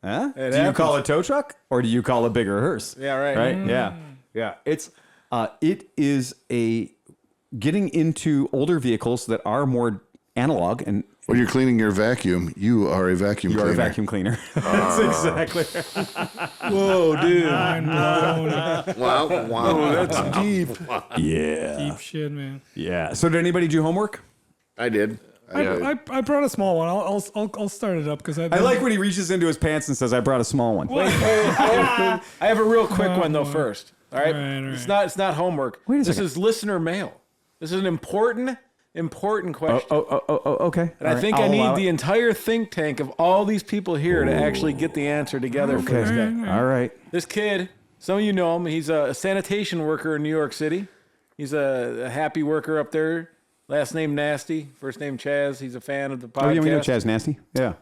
do you call a tow truck or do you call a bigger hearse? Yeah, right. Right? Yeah. It is getting into older vehicles that are more analog, and When you're cleaning your vacuum, you are a vacuum you are cleaner. a vacuum cleaner. That's exactly. Whoa, dude. Mind blown. Wow. That's deep. Yeah. Deep shit, man. Yeah. So did anybody do homework? I did. I brought a small one. I'll start it up because I like when he reaches into his pants and says, "I brought a small one." I have a real quick one though. First, all right? All right. It's not homework. Wait a this second. is listener mail. This is an important question. Okay. And I think I need the entire think tank of all these people here to actually get the answer together for this guy. All right. This kid, some of you know him. He's a sanitation worker in New York City. He's a happy worker up there. Last name Nasty, first name Chaz. He's a fan of the podcast. Oh, yeah, we know Chaz Nasty. Yeah.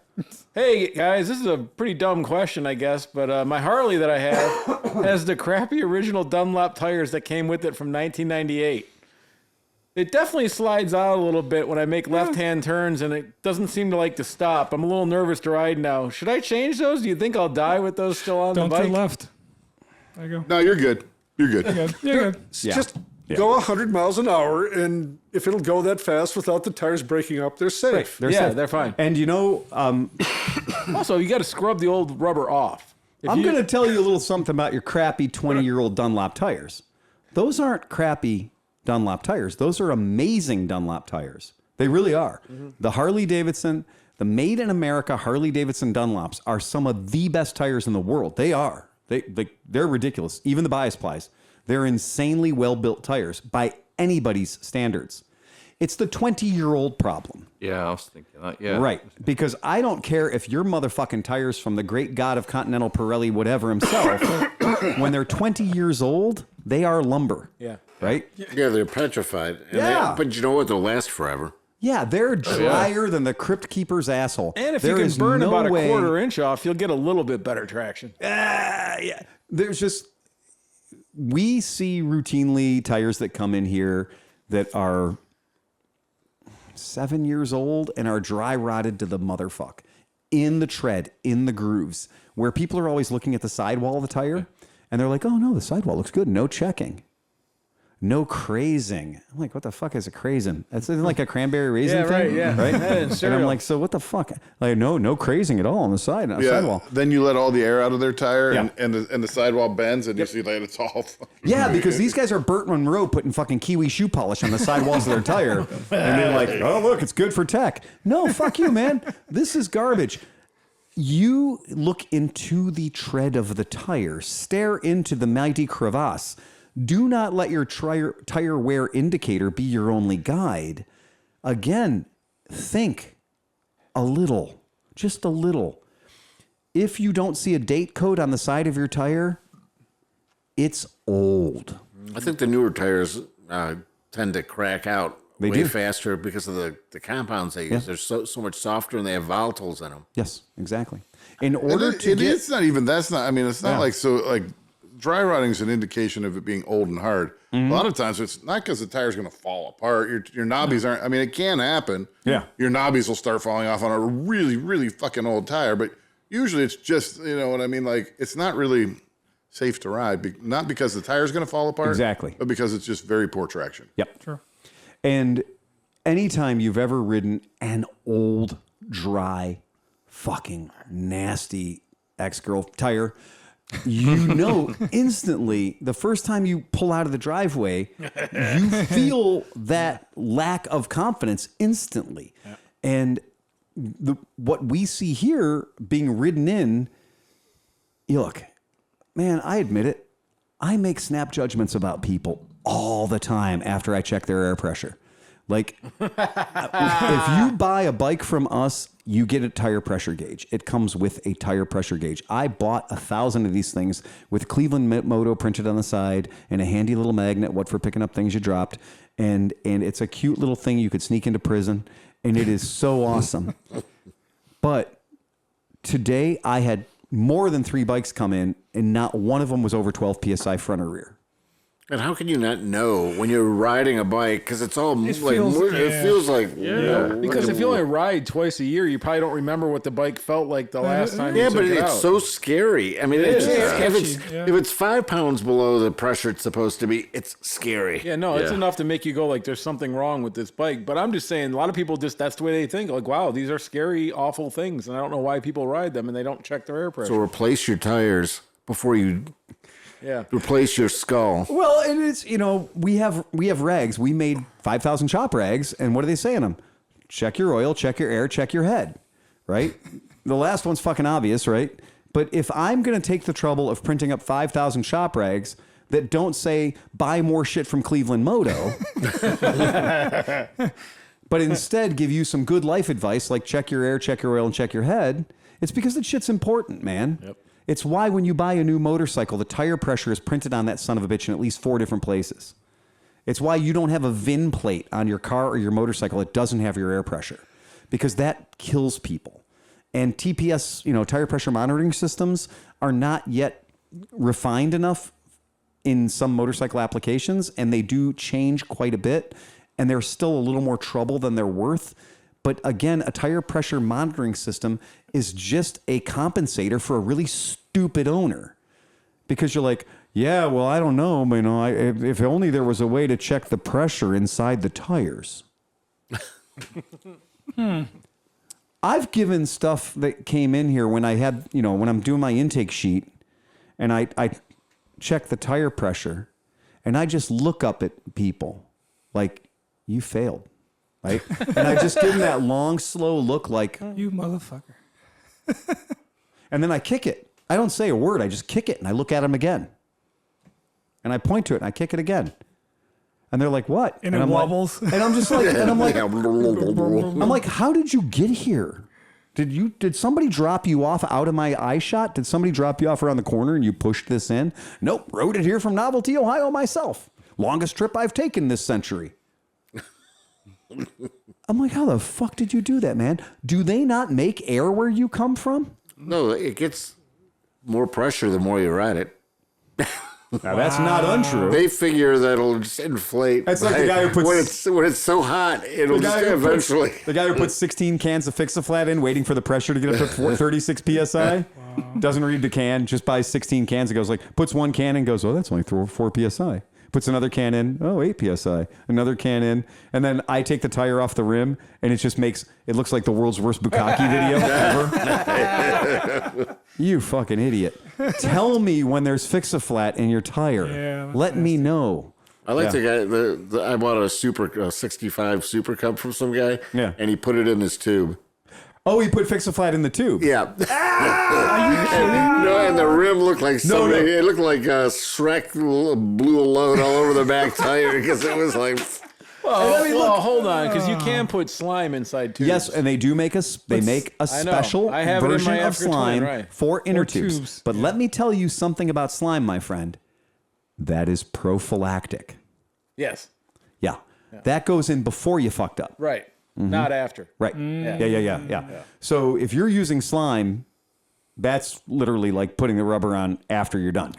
Hey guys, this is a pretty dumb question, I guess, but my Harley that I have has the crappy original Dunlop tires that came with it from 1998. It definitely slides out a little bit when I make left-hand turns, and it doesn't seem to like to stop. I'm a little nervous to ride now. Should I change those? Do you think I'll die with those still on Don't the bike? turn left. There you go. No, you're good. You're good. You're good. Just go 100 miles an hour, and if it'll go that fast without the tires breaking up, they're safe. They're fine. And you know, Also, you got to scrub the old rubber off. I'm going to tell you a little something about your crappy 20-year-old Dunlop tires. Those aren't crappy Dunlop tires. Those are amazing Dunlop tires. They really are. The Harley Davidson, the made in America Harley Davidson Dunlops are some of the best tires in the world. They are. They're ridiculous. Even the bias plies. They're insanely well-built tires by anybody's standards. It's the 20-year-old problem. Yeah, I was thinking that. Yeah. Right. Because I don't care if your motherfucking tires from the great god of Continental Pirelli, whatever himself, when they're 20 years old, they are lumber. Yeah. Right? Yeah, they're petrified. And Yeah. but you know what? They'll last forever. Yeah, they're drier than the Crypt Keeper's asshole. And if There you can is burn no about a way- quarter inch off, you'll get a little bit better traction. Yeah. There's just, we see routinely tires that come in here that are 7 years old and are dry rotted to the motherfuck in the tread, in the grooves, where people are always looking at the sidewall of the tire and they're like, oh no, the sidewall looks good. No checking. No crazing. I'm like, what the fuck is a crazing? That's like a cranberry raisin Yeah, thing. right, yeah. Right? That is And I'm cereal. like, so what the fuck? Like, no crazing at all on the sidewall. Then you let all the air out of their tire, Yeah. and the sidewall bends, and you see that it's all. Yeah, because these guys are Burt Monroe putting fucking kiwi shoe polish on the sidewalls of their tire. And they're like, oh, look, it's good for tech. No, fuck you, man. This is garbage. You look into the tread of the tire, stare into the mighty crevasse. Do not let your tire wear indicator be your only guide. Again, think a little, just a little. If you don't see a date code on the side of your tire, it's old. I think the newer tires tend to crack out They way do. faster because of the compounds they use. They're so much softer, and they have volatiles in them. Yes, exactly. In order to It's not even. That's not. I mean, it's not like so. Like dry rotting is an indication of it being old and hard. A lot of times, it's not because the tire's going to fall apart. Your knobbies aren't. I mean, it can happen. Yeah. Your knobbies will start falling off on a really, really fucking old tire, but usually it's just, you know what I mean? Like, it's not really safe to ride. Not because the tire's going to fall apart. Exactly. But because it's just very poor traction. Yep. Sure. And anytime you've ever ridden an old, dry, fucking nasty ex-girl tire, you know instantly the first time you pull out of the driveway, you feel that lack of confidence instantly. Yeah. And what we see here being ridden in, look, man, I admit it. I make snap judgments about people all the time after I check their air pressure. Like, if you buy a bike from us, you get a tire pressure gauge. It comes with a tire pressure gauge. I bought 1,000 of these things with ClevelandMoto printed on the side and a handy little magnet, what for picking up things you dropped. And it's a cute little thing you could sneak into prison. And it is so awesome. But today I had more than 3 bikes come in, and not one of them was over 12 PSI front or rear. And how can you not know when you're riding a bike? Because it's all It like feels- it feels like Because if you only ride twice a year, you probably don't remember what the bike felt like the last time yeah, you took but it it's out. so scary. I mean, is. if it's 5 pounds below the pressure it's supposed to be, it's scary. Yeah, no, it's enough to make you go like, there's something wrong with this bike. But I'm just saying, a lot of people just, that's the way they think. Like, wow, these are scary, awful things. And I don't know why people ride them and they don't check their air pressure. So replace your tires before you replace your skull. Well, and it's, you know, we have rags. We made 5,000 shop rags, and what do they say in them? check your oil, check your air, check your head, right? The last one's fucking obvious, right? But if I'm going to take the trouble of printing up 5,000 shop rags that don't say buy more shit from Cleveland Moto, but instead give you some good life advice like check your air, check your oil, and check your head, it's because that shit's important, man. Yep. It's why when you buy a new motorcycle, the tire pressure is printed on that son of a bitch in at least 4 different places. It's why you don't have a VIN plate on your car or your motorcycle that doesn't have your air pressure, because that kills people. And TPS, tire pressure monitoring systems are not yet refined enough in some motorcycle applications, and they do change quite a bit, and they're still a little more trouble than they're worth. But again, a tire pressure monitoring system is just a compensator for a really stupid owner, because you're like, yeah, well, I don't know, if only there was a way to check the pressure inside the tires. I've given stuff that came in here when I had, when I'm doing my intake sheet and I check the tire pressure and I just look up at people like, you failed, right? And I just give them that long, slow look like, you motherfucker. And then I kick it. I don't say a word. I just kick it and I look at them again. And I point to it and I kick it again. And they're like, what? And it wobbles. And I'm just like, I'm like, how did you get here? Did somebody drop you off out of my eye shot? Did somebody drop you off around the corner and you pushed this in? Nope. Rode it here from Novelty, Ohio myself. Longest trip I've taken this century. I'm like, how the fuck did you do that, man? Do they not make air where you come from? No, it gets more pressure the more you ride it. Now, that's not untrue. They figure that it'll just inflate. That's like the guy who puts... When it's so hot, it'll just eventually... The guy who puts 16 cans of Fix-A-Flat in, waiting for the pressure to get up to 36 PSI. Wow. Doesn't read the can, just buys 16 cans and goes like, puts one can in, goes, oh, that's only 4 PSI. Puts another can in, oh, 8 PSI. Another can in. And then I take the tire off the rim, and it just makes... It looks like the world's worst Bukkake video ever. You fucking idiot. Tell me when there's Fix-A-Flat in your tire. Yeah, let me know. I like the guy. I bought a 65 Super Cup from some guy, and he put it in his tube. Oh, he put Fix-A-Flat in the tube. Yeah. Are you kidding? No, and the rim looked like something. It looked like Shrek blew a load all over the back tire because it was like... Well, hold on, because you can put slime inside tubes. Yes, and they do make a special version of slime for inner tubes. But let me tell you something about slime, my friend. That is prophylactic. Yes. Yeah. That goes in before you fucked up. Right. Mm-hmm. Not after. Right. Yeah. So if you're using slime, that's literally like putting the rubber on after you're done.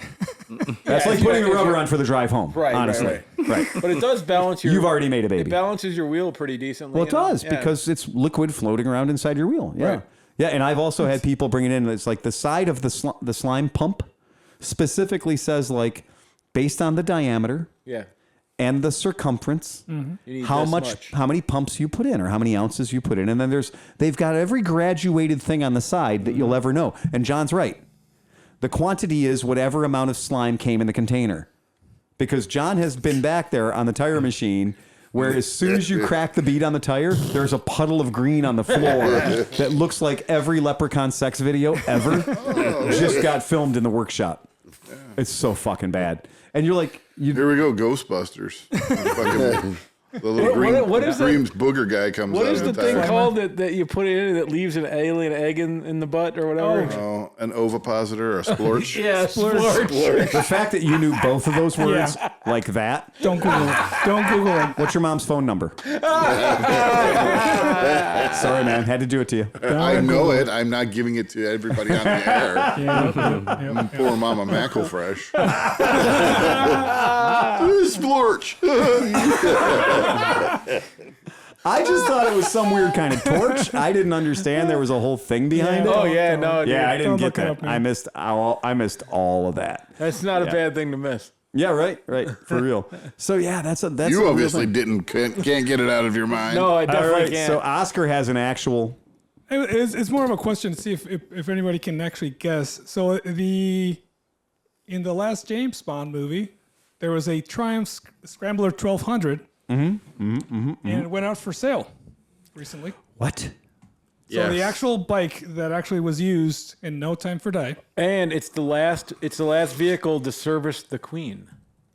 That's like putting the rubber on for the drive home. Right. Honestly. Right. But it does balance your... You've already made a baby. It balances your wheel pretty decently. Well, it does because it's liquid floating around inside your wheel. Yeah. Right. Yeah. And I've also had people bring it in. It's like the side of the slime pump specifically says like based on the diameter. Yeah. And the circumference, how many pumps you put in or how many ounces you put in. And then they've got every graduated thing on the side that you'll ever know. And John's right. The quantity is whatever amount of slime came in the container. Because John has been back there on the tire machine where as soon as you crack the bead on the tire, there's a puddle of green on the floor that looks like every Leprechaun sex video ever just got filmed in the workshop. It's so fucking bad. And you're like... Here we go, Ghostbusters. The little Dreams booger guy comes out. What is the thing called that you put it in that leaves an alien egg in the butt or whatever? Oh, an ovipositor or a splorch? Yeah, splorch. The fact that you knew both of those words like that. Don't Google it. Don't Google it. What's your mom's phone number? Sorry, man. Had to do it to you. I know it. I'm not giving it to everybody on the air. Poor Mama Macklefresh. Splorch. I just thought it was some weird kind of torch. I didn't understand there was a whole thing behind it. Oh yeah, no, dude. Yeah, I didn't get that. I missed all of that. That's not a bad thing to miss. Yeah, right, for real. So yeah, that's you obviously can't get it out of your mind. No, I definitely can't. So Oscar has an actual. It's more of a question to see if anybody can actually guess. So in the last James Bond movie, there was a Triumph Scrambler 1200. And it went out for sale. recently. What? So the actual bike that actually was used in No Time for Die. And it's the last vehicle to service the Queen.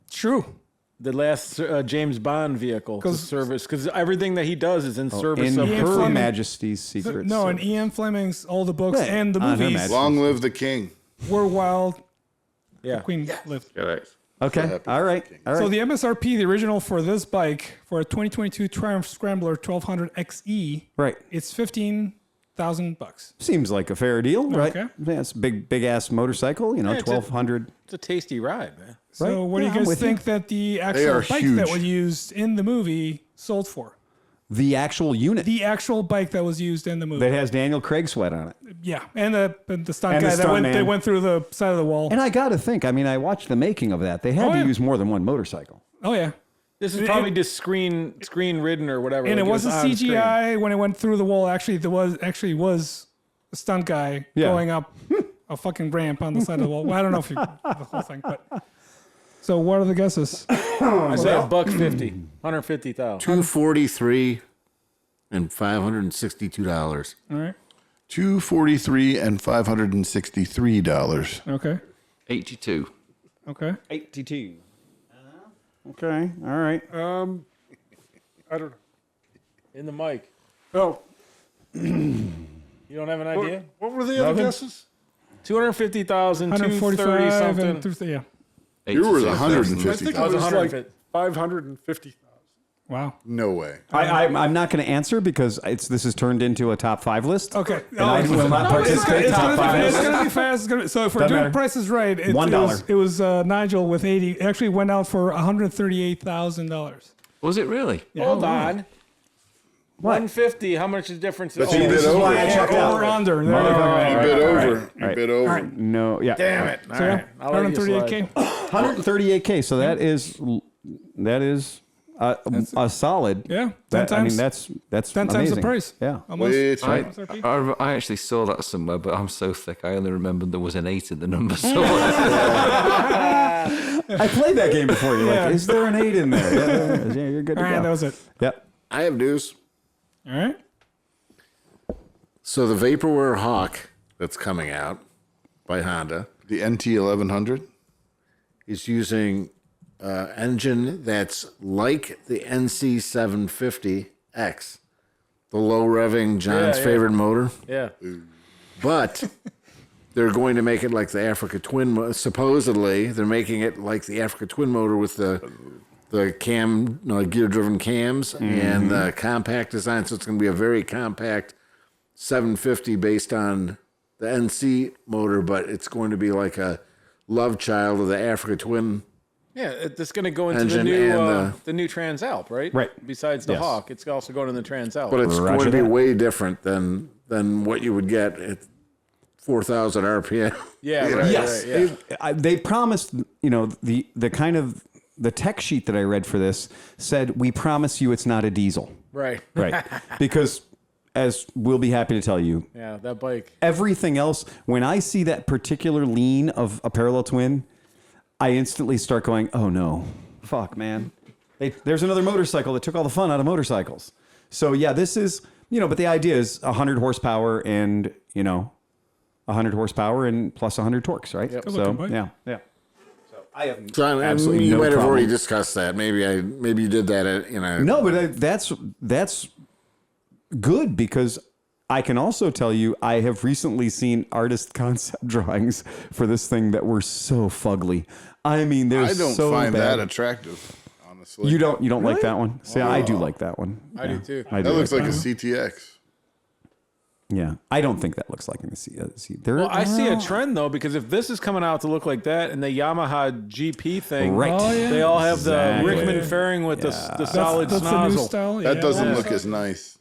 True. The last James Bond vehicle to service, because everything that he does is in service In of Ian Her Fleming- Majesty's secrets. No, and Ian Fleming's all the books Yeah, and the on Her movies Majesty. Long live the king. were while Yeah. the Queen lived. Correct. Okay. All right. All right. So the MSRP, the original for this bike, for a 2022 Triumph Scrambler 1200 XE, right. it's $15,000. Seems like a fair deal, right? Okay. Yeah, it's a big ass motorcycle. You know, Yeah, it's a- 1,200. It's a tasty ride, man. So Right. what do Yeah, you I'm guys with think that the are actual bike that huge. was used in the movie sold for? The actual unit The actual bike that was used in the movie. that has Daniel Craig sweat on it. Yeah, and the stunt And the guy stunt they man. went through the side of the wall. And I got to think, I mean, I watched the making of that. They had Oh, to yeah. use more than one motorcycle. Oh yeah, This is probably just screen ridden or whatever. and like it wasn't on screen. CGI when it went through the wall. Actually, there was a stunt guy Yeah. going up a fucking ramp on the side of the wall. Well, I don't know if you the whole thing, but so what are the guesses? I say $150, 150,000. 243 and $562. All right, $243 and $563. okay, 82. okay. 82. Okay. All right. I don't know. In the mic. Oh, You don't have an idea? what were the other Nothing? guesses? 250,000, 230 145 something. and 330, yeah. You were 86,000. I think 150,000. it was like 150. 550,000. Wow. No way. I'm not going to answer because this has turned into a top 5 list. Okay. And I will not participate in top 5 It's lists. gonna be fast. So if we're Doesn't doing matter. prices right, $1. it was Nigel with 80. It actually went out for $138,000. Was it really? Hold on. 150, how much is the difference? But Oh, you bid This is why I over. checked out. Over under. There you You go. bid over. You right. bid over. No, yeah. damn it. All So, yeah, right. I'll let you slide. 138K. 138K. So that is a solid. Yeah, 10 That, I mean, times. that's 10 times the amazing. price. Yeah. Almost. Wait, I, MSRP. I actually saw that somewhere, but I'm so thick. I only remembered there was an 8 in the number. So I played that game before. You're Yeah. like, is there an 8 in there? Yeah, you're good to All right, go. that was it. Yep. I have news. All right. So the Vaporware Hawk that's coming out by Honda the NT 1100. is using engine that's like the NC 750X, the low revving John's Yeah. favorite motor. Yeah. But they're going to make it like the Africa Twin. Supposedly, they're making it like the Africa Twin motor with the cam, gear driven cams and the compact design. So it's going to be a very compact 750 based on the NC motor, but it's going to be like a love child of the Africa Twin. Yeah, it's going to go into Engine and the new Transalp, right? Right. Besides the Yes. Hawk, it's also going in the Transalp. But it's Roger going to be that. way different than what you would get at 4,000 RPM. yeah, right, Yes. right, yeah. They promised, the kind of the tech sheet that I read for this said, we promise you it's not a diesel. Right. Right. Because as we'll be happy to tell you, Yeah, that bike. everything else, when I see that particular lean of a parallel twin, I instantly start going, oh no, fuck, man. There's another motorcycle that took all the fun out of motorcycles. So yeah, this is, but the idea is 100 horsepower and, 100 horsepower and plus 100 torques, right? Yep. Good So looking bike. yeah. So I have So absolutely you no might have already problem. discussed that. Maybe you did that at, No, but that's good because I can also tell you I have recently seen artist concept drawings for this thing that were so fugly. I mean, they're I don't so find bad. that attractive, honestly. You don't like that one? See, I do like that one. I do too. I do That looks like like a CTX. Yeah, I don't think that looks like a C. Well, I see a trend though, because if this is coming out to look like that, and the Yamaha GP thing, Right. Oh, yeah. they all have Exactly. the Rickman fairing with the solid That's the new snozzle. style. That yeah. doesn't look as nice.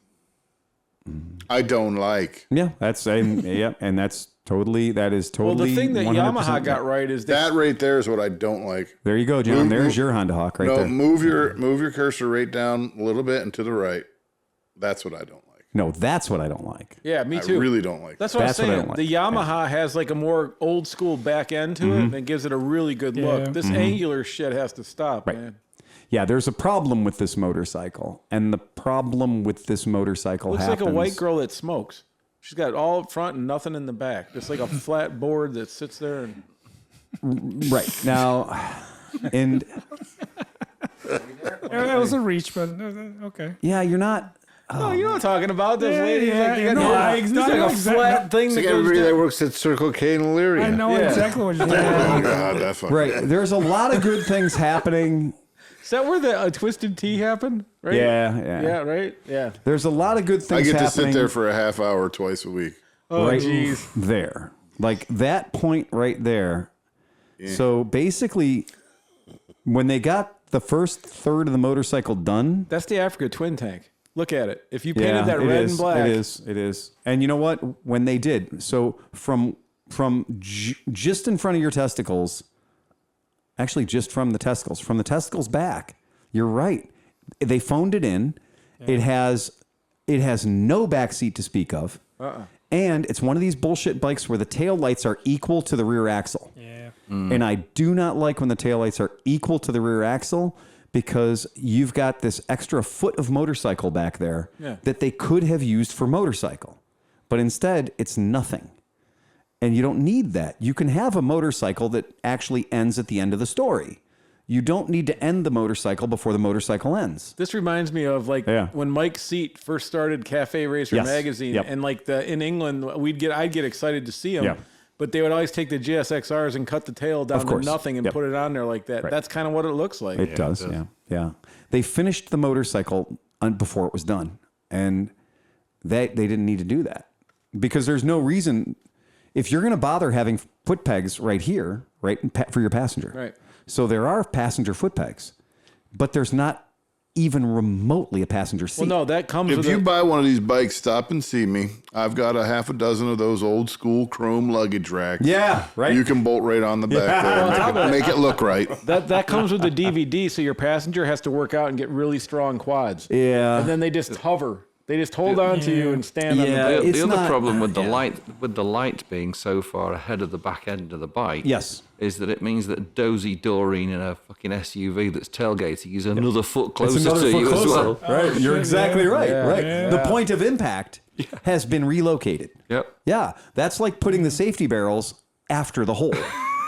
I don't like. Yeah, that's and that is totally. Well, the thing that 100% Yamaha got right is That right there is what I don't like. There you go, John. Move- There's your Honda Hawk right No, there. move your cursor right down a little bit and to the right. That's what I don't like. No, that's what I don't like. yeah, me I too. really don't like. That's what That's I'm what I saying. don't like. The Yamaha has like a more old school back end to it, and it gives it a really good look. This angular shit has to stop, Right. man. Yeah, there's a problem with this motorcycle, and the problem with this motorcycle Looks happens. like a white girl that smokes. She's got all up front and nothing in the back. Just like a flat board that sits there. And Right now, and That was a reach, but okay. yeah, you're not. oh, you know what I'm talking about? Those ladies yeah, like, you yeah, got no, I it's know like a exactly- flat thing It's that like goes everybody that down. works at Circle K in Elyria. I know exactly what you're talking Oh about. God, that fucking Right, there's a lot of good things happening. Is that where the Twisted Tea happened? Right? Yeah. Right? Yeah. There's a lot of good things I get to happening sit there for a half hour twice a week. Oh, right jeez. there. Like that point right there. So basically, when they got the first third of the motorcycle done, That's the Africa Twin Tank. Look at it. If you painted that it red is, and black. It is. And you know what? When they did, so from just in front of your testicles, actually just from the testicles back, you're right. They phoned it in. Yeah. It has no back seat to speak of. And it's one of these bullshit bikes where the tail lights are equal to the rear axle. Yeah. And I do not like when the taillights are equal to the rear axle, because you've got this extra foot of motorcycle back there that they could have used for motorcycle. But instead, it's nothing. And you don't need that. You can have a motorcycle that actually ends at the end of the story. You don't need to end the motorcycle before the motorcycle ends. This reminds me of when Mike Seat first started Cafe Racer magazine, and like in England, I'd get excited to see him, but they would always take the GSXRs and cut the tail down to nothing and put it on there like that. Right. That's kind of what it looks like. It does. Yeah. They finished the motorcycle before it was done, and they didn't need to do that because there's no reason if you're going to bother having foot pegs right here, right, for your passenger. Right. So there are passenger foot pegs, but there's not even remotely a passenger seat. Well, no, that comes with If you buy one of these bikes, stop and see me. I've got a half a dozen of those old school chrome luggage racks. Yeah, right. You can bolt right on the back there. Make it look right. That comes with the DVD, so your passenger has to work out and get really strong quads. Yeah. And then they just hover. They just hold on to you and stand on the back. The other problem with the light being so far ahead of the back end of the bike is that it means that dozy Doreen in a fucking SUV that's tailgating is another foot closer to you as well. Right. You're exactly right. Right. Yeah. The point of impact has been relocated. Yep. Yeah. That's like putting the safety barrels after the hole.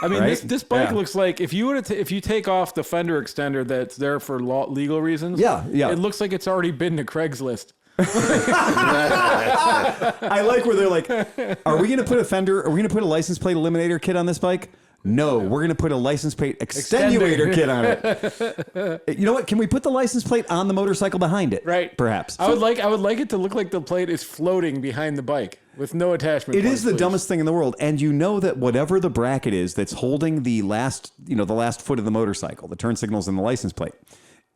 I mean, this bike looks like if you take off the fender extender that's there for legal reasons, it looks like it's already been to Craigslist. I like where they're like, are we going to put a license plate eliminator kit on this bike? No, we're going to put a license plate extenuator kit on it. You know what? Can we put the license plate on the motorcycle behind it? Right. Perhaps. I would like it to look like the plate is floating behind the bike with no attachment. It is the dumbest thing in the world. And you know that whatever the bracket is that's holding the last foot of the motorcycle, the turn signals and the license plate,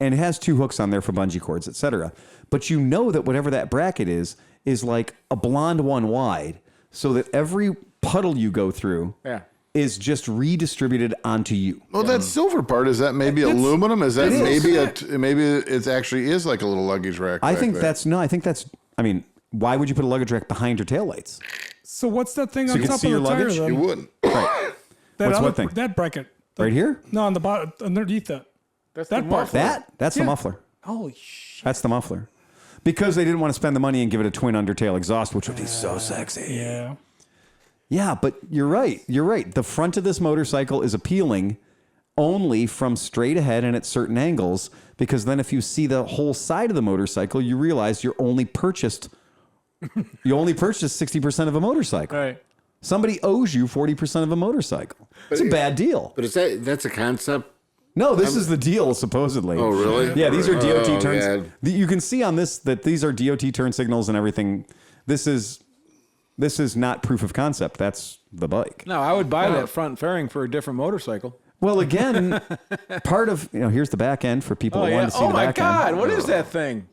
and it has 2 hooks on there for bungee cords, etc. But you know that whatever that bracket is like a blonde one wide, so that every puddle you go through is just redistributed onto you. Well, that silver part, is that maybe aluminum? Is that maybe it actually is like a little luggage rack? I think that's, I mean, why would you put a luggage rack behind your taillights? So what's that thing So on you can top see of your the tire luggage? then? You wouldn't. Right. That What's other, what thing? That bracket. Right here? No, on the bottom, underneath that. That's that the part. muffler. That's the muffler. Holy shit. That's the muffler. Because they didn't want to spend the money and give it a twin undertail exhaust, which would be so sexy. Yeah. Yeah, but you're right. You're right. The front of this motorcycle is appealing only from straight ahead and at certain angles, because then if you see the whole side of the motorcycle, you realize you only purchased 60% of a motorcycle. Right. Somebody owes you 40% of a motorcycle. It's a bad deal. But that's a concept? No, this is the deal, supposedly. Oh, really? Yeah, these are DOT turns. God. You can see on this that these are DOT turn signals and everything. This is not proof of concept. That's the bike. No, I would buy that front fairing for a different motorcycle. Well, again, part of, here's the back end for people that want to see the back end. Oh, my God. What is that thing?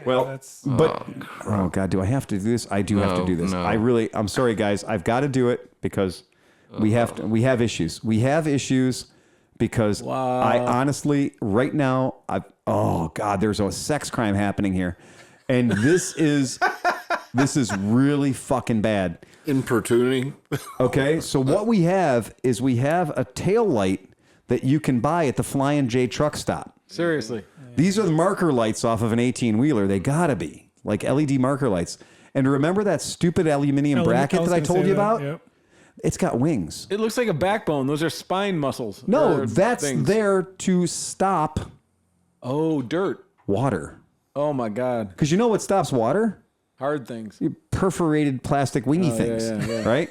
Well, oh God, do I have to do this? I do have to do this. No. I'm sorry, guys. I've got to do it because we have issues. We have issues because I honestly, right now, oh God, there's a sex crime happening here. And this is really fucking bad. Importuning. Okay, so what we have is a tail light that you can buy at the Flying J truck stop. Seriously. These are the marker lights off of an 18-wheeler. They gotta be like LED marker lights. And remember that stupid aluminum bracket that I told you about? Yep. It's got wings. It looks like a backbone. Those are spine muscles. No, or that's things. there to stop Oh, dirt. water. Oh my God. Because you know what stops water? Hard things. Perforated plastic wingy things, right?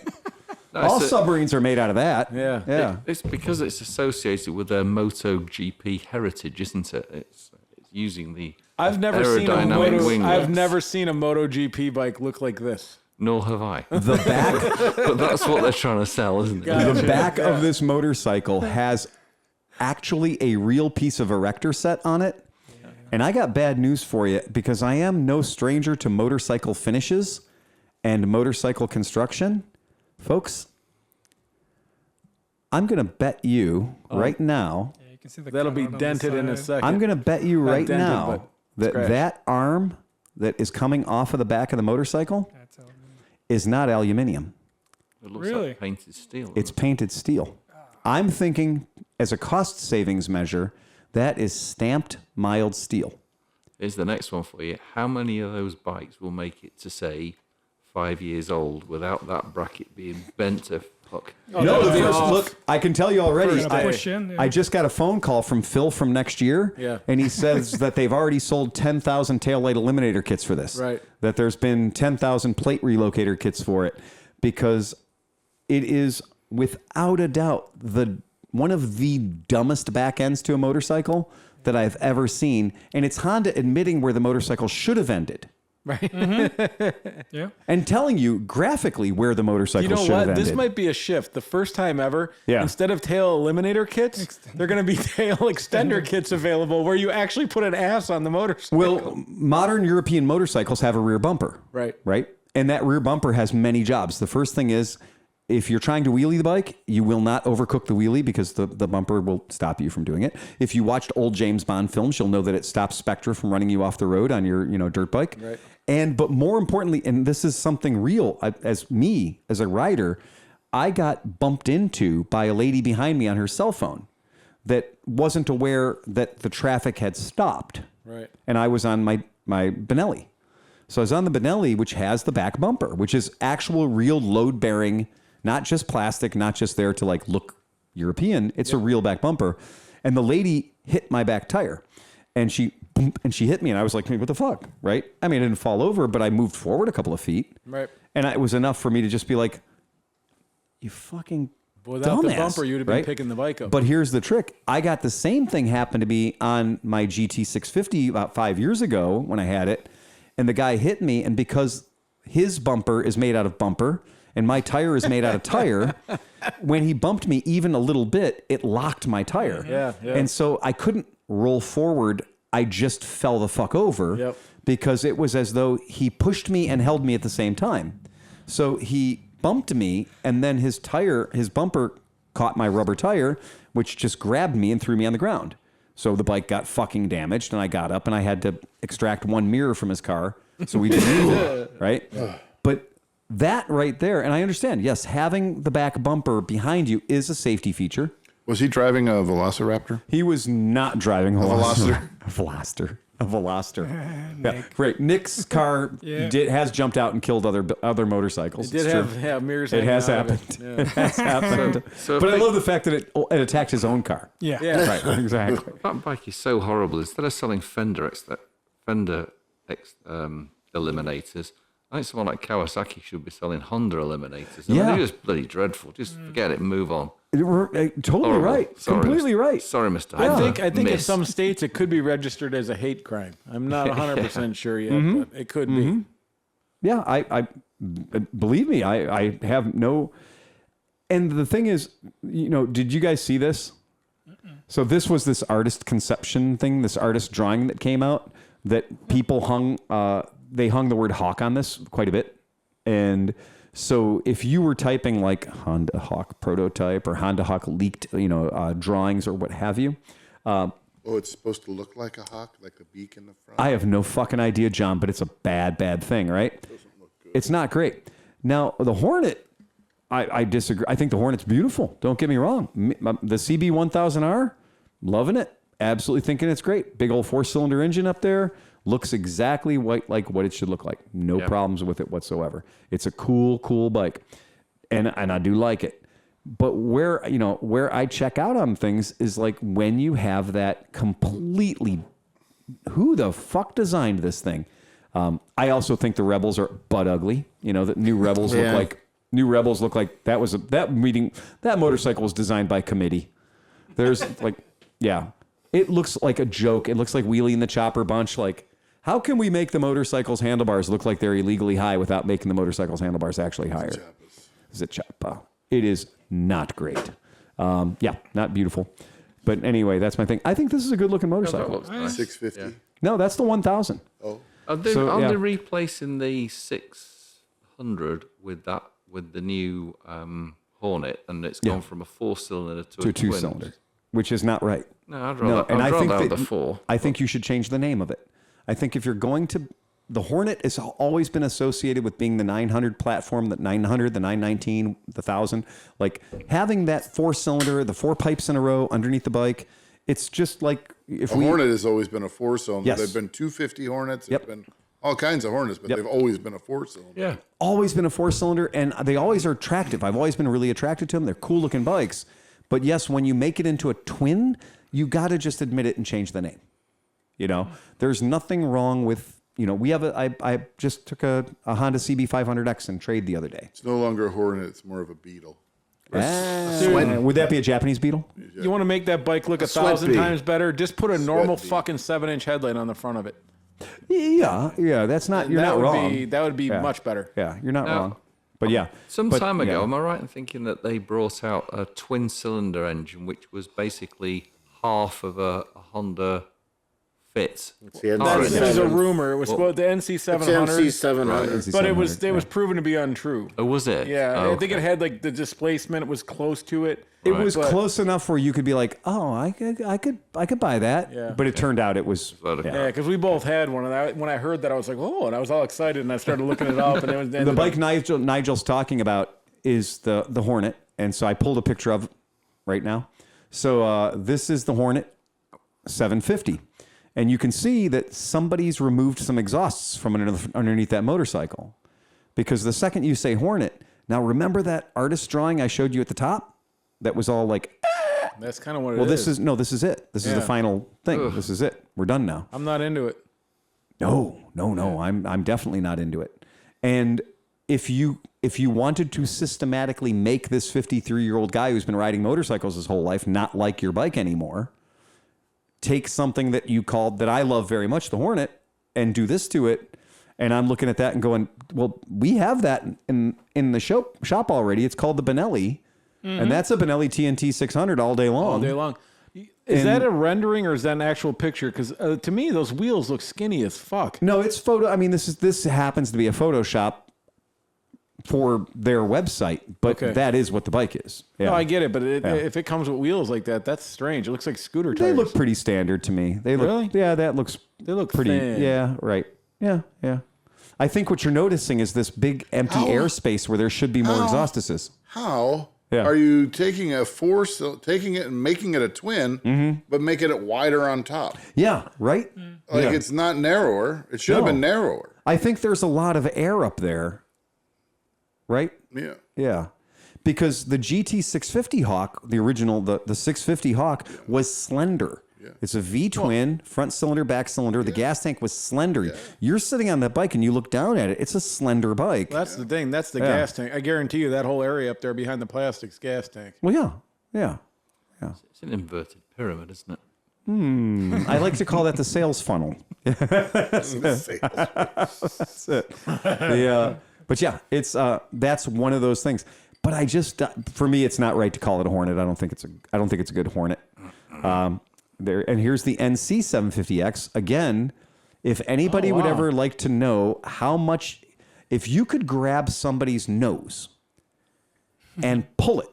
No, All submarines are made out of that. Yeah. It's because it's associated with their Moto GP heritage, isn't it? It's using the I've never seen a aerodynamic Moto. wing I've looks. never seen a Moto GP bike look like this. Nor have I. The back, But that's what they're trying to sell, isn't it? the back of this motorcycle has actually a real piece of erector set on it. And I got bad news for you because I am no stranger to motorcycle finishes and motorcycle construction. Folks, I'm going to bet you right now. Yeah, you can see the That'll be cutout on the dented in a side. second. I'm going to bet you Not right dented, now but that scratched. that arm that is coming off of the back of the motorcycle That's aluminum. is not aluminium. It looks Really? like painted steel. It's painted steel. I'm thinking as a cost savings measure, that is stamped mild steel. Here's the next one for you. How many of those bikes will make it to, say, 5 years old without that bracket being bent to fuck? No, the be first off. look, I can tell you already. First push in, yeah. I just got a phone call from Phil from next year. Yeah. And he says that they've already sold 10,000 taillight eliminator kits for this. Right. That there's been 10,000 plate relocator kits for it because it is without a doubt one of the dumbest back ends to a motorcycle that I've ever seen. And it's Honda admitting where the motorcycle should have ended. Right. Yeah. And telling you graphically where the motorcycle You know should have what? ended. This might be a shift. The first time ever, Yeah. instead of tail eliminator kits, they're going to be tail extender kits available where you actually put an ass on the motorcycle. Well, modern European motorcycles have a rear bumper. Right. Right? And that rear bumper has many jobs. The first thing is, if you're trying to wheelie the bike, you will not overcook the wheelie because the bumper will stop you from doing it. If you watched old James Bond films, you'll know that it stops Spectre from running you off the road on your dirt bike. Right. But more importantly, and this is something real, as a rider, I got bumped into by a lady behind me on her cell phone that wasn't aware that the traffic had stopped. Right. And I was on my Benelli. So I was on the Benelli, which has the back bumper, which is actual real load bearing, not just plastic, not just there to like look European. It's a real back bumper. And the lady hit my back tire and she hit me and I was like, what the fuck? Right. I mean, I didn't fall over, but I moved forward a couple of feet. Right. And it was enough for me to just be like, you fucking Without the dumbass, bumper, you'd have been right? picking the bike up. But here's the trick. I got the same thing happen to me on my GT650 about 5 years ago when I had it. And the guy hit me. And because his bumper is made out of bumper and my tire is made out of tire, when he bumped me even a little bit, it locked my tire. Yeah. And so I couldn't roll forward. I just fell the fuck over. Yep. Because it was as though he pushed me and held me at the same time. So he bumped me, and then his bumper caught my rubber tire, which just grabbed me and threw me on the ground. So the bike got fucking damaged, and I got up and I had to extract one mirror from his car so we could move it, right? But that right there, and I understand, yes, having the back bumper behind you is a safety feature. Was he driving a Velociraptor? He was not driving a Veloster? A Veloster. Yeah, right. Nick's car has jumped out and killed other motorcycles. It did have mirrors. It has hanging out of happened. it. It has happened. So But I love the fact that it attacked his own car. Yeah. Yeah. Right, exactly. that bike is so horrible. Instead of selling Fender eliminators, I think someone like Kawasaki should be selling Honda eliminators. I mean, Yeah. they're just bloody dreadful. Just forget it and move on. Totally Horrible. right. Sorry, Completely Mr. right. Sorry, Mr. I Honda. think in Miss. some states it could be registered as a hate crime. I'm not 100% sure yet, but it could be. Yeah, I believe me, I have no. And the thing is, did you guys see this? So this was this artist conception thing, this artist drawing that came out that people hung. They hung the word hawk on this quite a bit, and so if you were typing like Honda Hawk prototype or Honda Hawk leaked, drawings or what have you. Oh, it's supposed to look like a hawk, like a beak in the front. I have no fucking idea, John, but it's a bad thing, right? It's not great. Now, the Hornet, I disagree. I think the Hornet's beautiful. Don't get me wrong. The CB1000R, loving it. absolutely thinking it's great. Big old 4-cylinder engine up there. Looks exactly like what it should look like. No problems with it whatsoever. It's a cool bike. And I do like it. But where I check out on things is like when you have that completely, who the fuck designed this thing? I also think the Rebels are butt ugly. You know, that new Rebels look like that motorcycle was designed by committee. There's it looks like a joke. It looks like Wheelie and the Chopper Bunch. Like, how can we make the motorcycle's handlebars look like they're illegally high without making the motorcycle's handlebars actually higher? Zachapa. It is not great. Not beautiful. But anyway, that's my thing. I think this is a good looking motorcycle. Nice. 650. Yeah. No, that's the 1000. Oh, Are they replacing the 600 with the new Hornet, and it's gone from a 4-cylinder to a 2-cylinder, which is not right. No, I'd rather have the 4. I think you should change the name of it. I think if you're going to, the Hornet has always been associated with being the 900 platform, the 900, the 919, the 1000. Like having that 4-cylinder, the 4 pipes in a row underneath the bike. It's just like Hornet has always been a 4-cylinder. Yes. They've been 250 Hornets. They've been all kinds of Hornets, but they've always been a 4-cylinder. Yeah. Always been a 4-cylinder, and they always are attractive. I've always been really attracted to them. They're cool looking bikes. But yes, when you make it into a twin, you got to just admit it and change the name. You know, there's nothing wrong with, we have I just took a Honda CB500X in trade the other day. It's no longer a Hornet. It's more of a Beetle. Would that be a Japanese Beetle? You want to make that bike look 1,000 times better? Just put a normal fucking 7-inch headlight on the front of it. Yeah. That's not. You're not wrong. That would be much better. Yeah, you're not wrong. But some time ago, am I right in thinking that they brought out a twin-cylinder engine, which was basically half of a Honda Fit? It was a rumor. It was the NC700. NC700. But it was proven to be untrue. Oh, was it? Yeah, Oh, I think it had like the displacement was close to it. It was close enough where you could be like, oh, I could buy that. Yeah. But it turned out it was. Yeah, because we both had one, and when I heard that, I was like, oh, and I was all excited, and I started looking it up, and it was the bike Nigel's talking about is the Hornet, and so I pulled a picture of it right now. So this is the Hornet 750. And you can see that somebody's removed some exhausts from underneath that motorcycle. Because the second you say Hornet, now remember that artist drawing I showed you at the top? That was all like... That's kind of what it is. Well, this is it. This is the final thing. Ugh. This is it. We're done now. I'm not into it. No. I'm definitely not into it. And if you wanted to systematically make this 53-year-old guy who's been riding motorcycles his whole life not like your bike anymore... Take something that you called, that I love very much, the Hornet, and do this to it. And I'm looking at that and going, well, we have that in the shop already. It's called the Benelli. Mm-hmm. And that's a Benelli TNT 600 all day long. All day long. Is that a rendering or is that an actual picture? Because to me, those wheels look skinny as fuck. No, it's photo. I mean, this happens to be a Photoshop for their website, but that is what the bike is. Yeah. No, I get it, but if it comes with wheels like that, that's strange. It looks like scooter tires. They look pretty standard to me. They look, really? Yeah, they look pretty thin. Yeah, right. Yeah. I think what you're noticing is this big empty airspace where there should be more exhaustuses. How are you taking taking it and making it a twin, but making it wider on top? Yeah, right? It's not narrower. It should have been narrower. I think there's a lot of air up there. Right? Yeah. Because the GT650 Hawk, the original, the 650 Hawk, was slender. Yeah. It's a V-twin, front cylinder, back cylinder. The gas tank was slender. Yeah. You're sitting on that bike and you look down at it. It's a slender bike. Well, that's the thing. That's the gas tank. I guarantee you that whole area up there behind the plastic's gas tank. Well, yeah. It's an inverted pyramid, isn't it? I like to call that the sales funnel. That's it. But yeah, it's that's one of those things. But I just, for me, it's not right to call it a Hornet. I don't think it's a good Hornet. And here's the NC 750X again. If anybody would ever like to know how much, if you could grab somebody's nose and pull it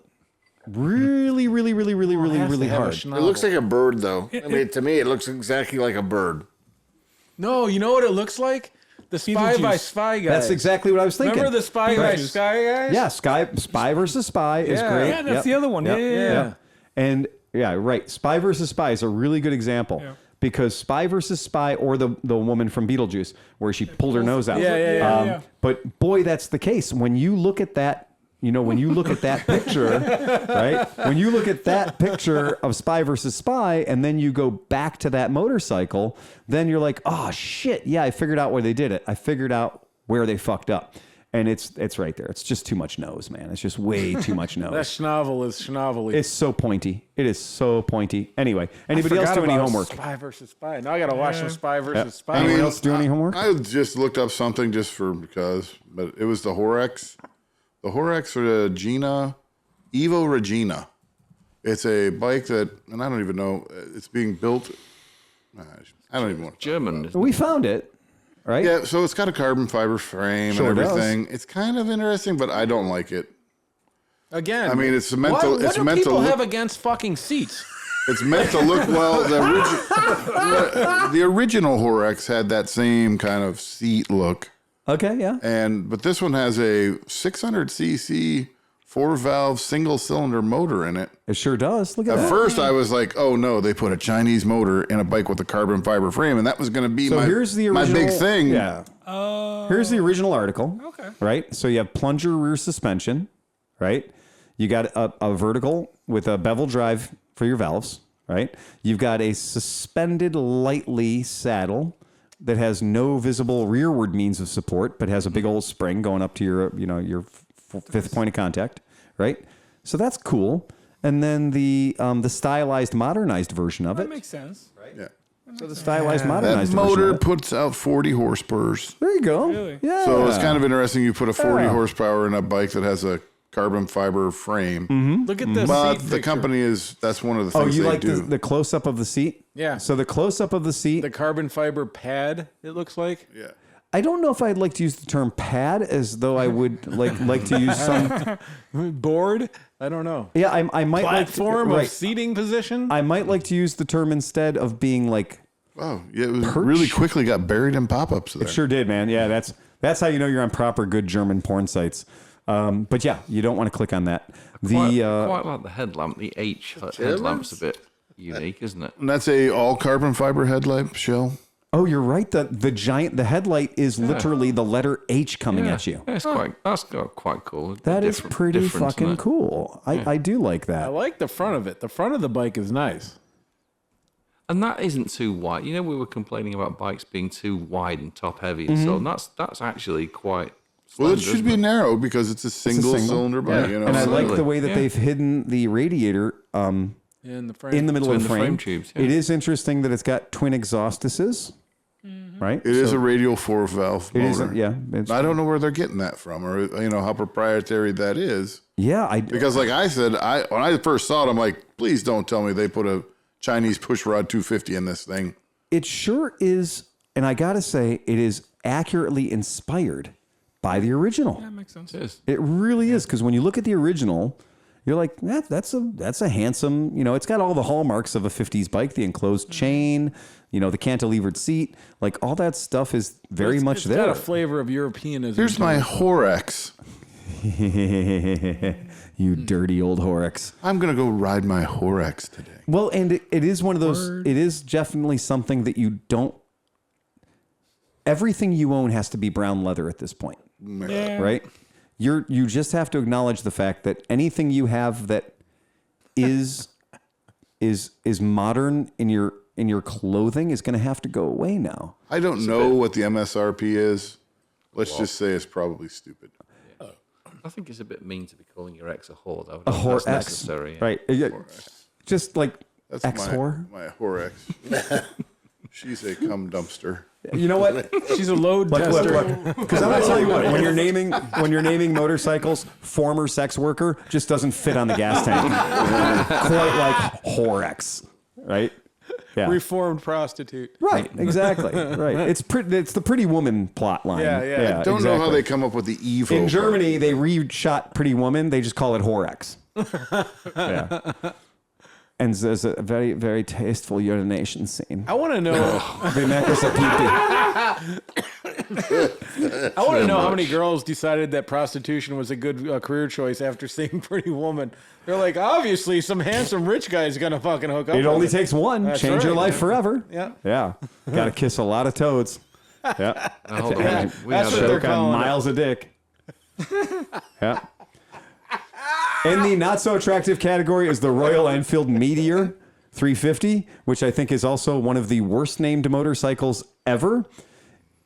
really hard. It looks like a bird, though. I mean, to me, it looks exactly like a bird. No, you know what it looks like? The Spy by Spy guys. That's exactly what I was thinking. Remember the Spy by Spy guys? Yeah, Spy versus Spy is great. Yeah, that's the other one. Yeah. And Yeah, right. Spy versus Spy is a really good example. Yeah. Because Spy versus Spy, or the woman from Beetlejuice, where she pulled her nose out. Yeah. But boy, that's the case. When you look at that, when you look at that picture, right? When you look at that picture of Spy versus Spy, and then you go back to that motorcycle, then you're like, oh shit, yeah, I figured out where they did it. I figured out where they fucked up. And it's right there. It's just too much nose, man. It's just way too much nose. That schnovel is schnovelly. It's so pointy. It is so pointy. Anyway, anybody else do any homework? Spy versus Spy. Now I got to watch some Spy versus Spy. Anyone else do any homework? I just looked up something but it was the Horex. The Horex or the Evo Regina. It's a bike that, and I don't even know, it's being built. I don't even want to. German. We found it. Right? Yeah, so it's got a carbon fiber frame and everything. It's kind of interesting, but I don't like it. Again, I mean, it's meant to. What It's do meant to people look. have against fucking seats? It's meant to look well. The original Horex had that same kind of seat look, Okay, yeah. but this one has a 600cc 4-valve single-cylinder motor in it. It sure does. Look at At that. first, I was like, "Oh no, they put a Chinese motor in a bike with a carbon fiber frame," and that was going to be So my here's the my original, big thing. Yeah. Here's the original article. Okay. Right? So you have plunger rear suspension, right? You got a vertical with a bevel drive for your valves, right? You've got a suspended lightly saddle that has no visible rearward means of support, but has a big old spring going up to your fifth point of contact, right? So that's cool. And then the stylized, modernized version of That it. makes sense. Yeah. So the stylized, That modernized version motor of it. puts out 40 horsepower. There you go. Really? Yeah. So it's kind of interesting. You put a 40 Yeah. horsepower in a bike that has a carbon fiber frame. Look at this But seat the picture. company that's one of the Oh, things you they like do. the close up of the seat? Yeah. So the close up of the seat. The carbon fiber pad, it looks like. yeah. I don't know if I'd like to use the term pad as though I would like to use some. Board? I don't know. Yeah, I might Platform like of seating position? I might like to use the term instead of being like. Oh, yeah. It was Perch? really quickly got buried in pop-ups there. It sure did, man. Yeah, that's how you know you're on proper good German porn sites. But yeah, you don't want to click on that. Quite like the headlamp. The H headlamp's a bit unique, isn't it? And that's a all carbon fiber headlight shell. Oh, you're right. The headlight is literally the letter H coming at you. Yeah, that's quite cool. That is pretty Different, isn't fucking it? cool. I do like I that. like the front of it. The front of the bike is nice. And that isn't too wide. You know, we were complaining about bikes being too wide and top heavy and so on. That's actually quite. Well, it slender, should isn't be narrow because it's a single cylinder bike. Yeah. You know, And I so- like Absolutely. the way that Yeah. they've hidden the radiator In the frame. in the middle of the Between the frame. frame tubes, yeah. It is interesting that it's got twin exhaustuses, right? It is a radial 4-valve It motor. isn't. Yeah. It's, I don't know where they're getting that from, or how proprietary that is. yeah. Because, like I said, when I first saw it, I'm like, please don't tell me they put a Chinese pushrod 250 in this thing. It sure is, and I gotta say, it is accurately inspired by the original. That makes sense. it? It is. It really is, because when you look at the original, you're like, that's a handsome. It's got all the hallmarks of a '50s bike: the enclosed chain, the cantilevered seat, like all that stuff is very much It's there. got a flavor of Europeanism. Here's my Horex. You dirty old Horex. I'm going to go ride my Horex today. Well, and it is one of those. It is definitely something that you don't. Everything you own has to be brown leather at this point, Yeah. right? You just have to acknowledge the fact that anything you have that is modern in your clothing is going to have to go away now. I don't know what the MSRP is. Let's just say it's probably stupid. I think it's a bit mean to be calling your ex a whore, though. A whore That's X, necessary. Yeah. right? Yeah. Just like That's X whore. my Horex. She's a cum dumpster. You know what? She's a load tester. Because I'm gonna tell you what, when you're naming motorcycles, former sex worker just doesn't fit on the gas tank. Quite like Horex, right? Yeah. Reformed prostitute. Right, exactly. Right. It's the Pretty Woman plot line. Yeah. Don't know how exactly. they come up with the evil. In Germany, they reshot Pretty Woman. They just call it Horex. Yeah. and there's a very, very tasteful urination scene. I want to know. I want to know how many girls decided that prostitution was a good career choice after seeing Pretty Woman. They're like, obviously, some handsome rich guy is gonna fucking hook up. It with only it. takes one. That's Change your right. life forever. Yeah. Yeah. Got to kiss a lot of toads. Yeah. Now, hold on. That's We had what they're a, Choke on calling it. miles of dick. Yeah. In the not so attractive category is the Royal Enfield Meteor 350, which I think is also one of the worst named motorcycles ever.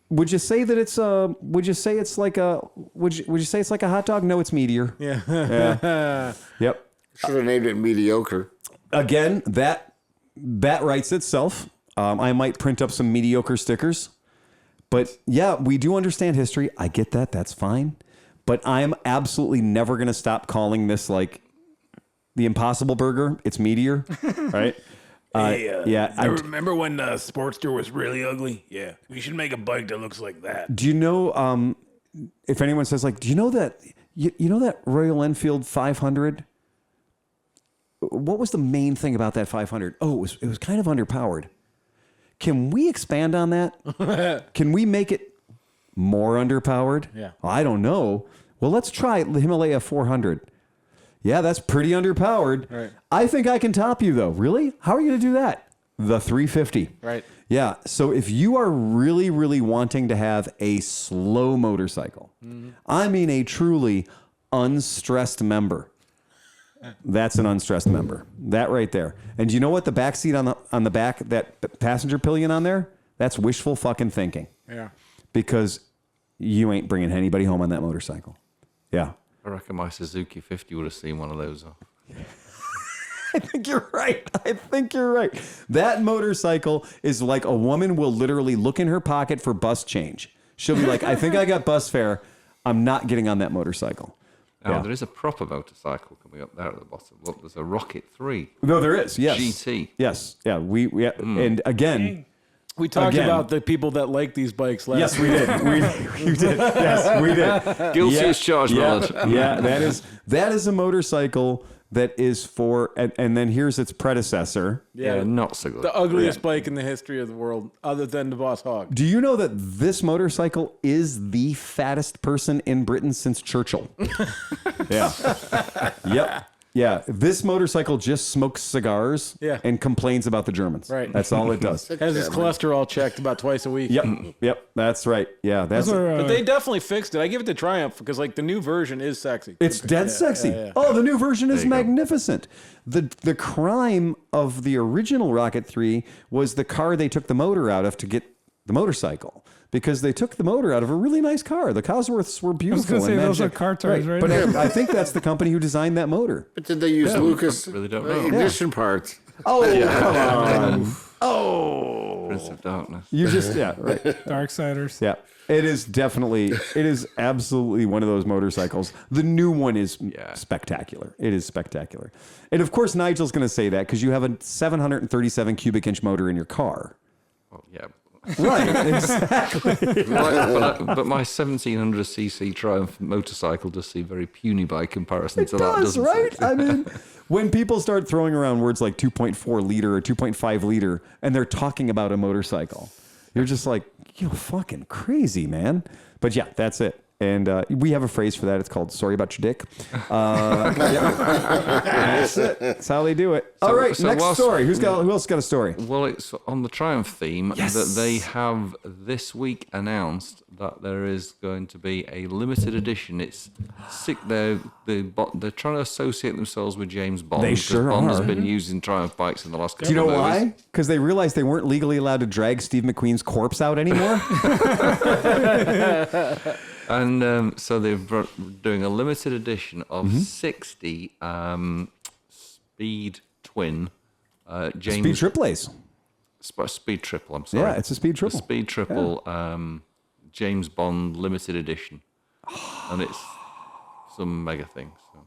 Would you say that it's would you say it's like a hot dog? No, it's Meteor. Yeah. Yep. Should have named it mediocre. Again, that writes itself. I might print up some mediocre stickers. But yeah, we do understand history. I get that. That's fine. But I'm absolutely never going to stop calling this like the Impossible Burger. It's Meteor, right? Yeah. I remember when Sportster was really ugly? Yeah. We should make a bike that looks like that. Do you know, if anyone says like, do you know that, you know that Royal Enfield 500? What was the main thing about that 500? Oh, it was kind of underpowered. Can we expand on that? Can we make it more underpowered? Yeah. I don't know. Well, let's try the Himalaya 400. Yeah, that's pretty underpowered. Right. I think I can top you, though. Really? How are you going to do that? The 350. Right. Yeah. So if you are really, really wanting to have a slow motorcycle, I mean a truly unstressed member, that's an unstressed member. That right there. And do you know what the back seat on the back, that passenger pillion on there? That's wishful fucking thinking. Yeah. Because you ain't bringing anybody home on that motorcycle. Yeah. I reckon my Suzuki 50 would have seen one of those. I think you're right. That motorcycle is like a woman will literally look in her pocket for bus change. She'll be like, I think I got bus fare. I'm not getting on that motorcycle. Now, Yeah. there is a proper motorcycle coming up there at the bottom. Look, there's a Rocket 3. No, there is. Yes. GT. Yes. Yeah. And again, We talked Again. about the people that like these bikes last yes, we did. We did. Yes, we did. Guilty Yeah, as charged, yeah, Millard. yeah, that is a motorcycle that is for, and then here's its predecessor. Yeah, not so good. The ugliest bike in the history of the world, other than the Boss Hog. Do you know that this motorcycle is the fattest person in Britain since Churchill? Yeah. Yep. Yeah. This motorcycle just smokes cigars and complains about the Germans. Right. That's all it does. Has his cholesterol checked about twice a week. Yep. Yep. That's right. Yeah. That's Those are, But they definitely fixed it. I give it to Triumph because like the new version is sexy. It's dead sexy. yeah. Oh, the new version is you go. magnificent. The crime of the original Rocket 3 was the car they took the motor out of to get the motorcycle. Because they took the motor out of a really nice car. The Cosworths were beautiful. gonna say, and those magic. are car tires, right? But I think that's the company who designed that motor. But did they use Lucas really don't know. ignition parts? Oh, come on. Prince of Darkness. You just, right. Darksiders. Yeah. It is absolutely one of those motorcycles. The new one is spectacular. It is spectacular. And of course, Nigel's going to say that because you have a 737 cubic inch motor in your car. Well, yeah. Right, exactly. but my 1700cc Triumph motorcycle does seem very puny by comparison to that, doesn't right? it? I mean, when people start throwing around words like 2.4 liter or 2.5 liter and they're talking about a motorcycle, you're just like, you're fucking crazy, man. But yeah, that's it. And we have a phrase for that. It's called "sorry about your dick." That's it. That's how they do it. All right, next story. Who else got a story? Well, it's on the Triumph theme that they have this week announced that there is going to be a limited edition. It's sick. They're trying to associate themselves with James Bond. They because sure Bond has are. been using Triumph bikes in the last couple Do you know of movies. why? Because they realized they weren't legally allowed to drag Steve McQueen's corpse out anymore. And so they're doing a limited edition of 60 Speed Twin James Speed Triples. Speed Triple. I'm sorry. Yeah, it's a Speed Triple. The Speed Triple James Bond limited edition, and it's some mega thing. So.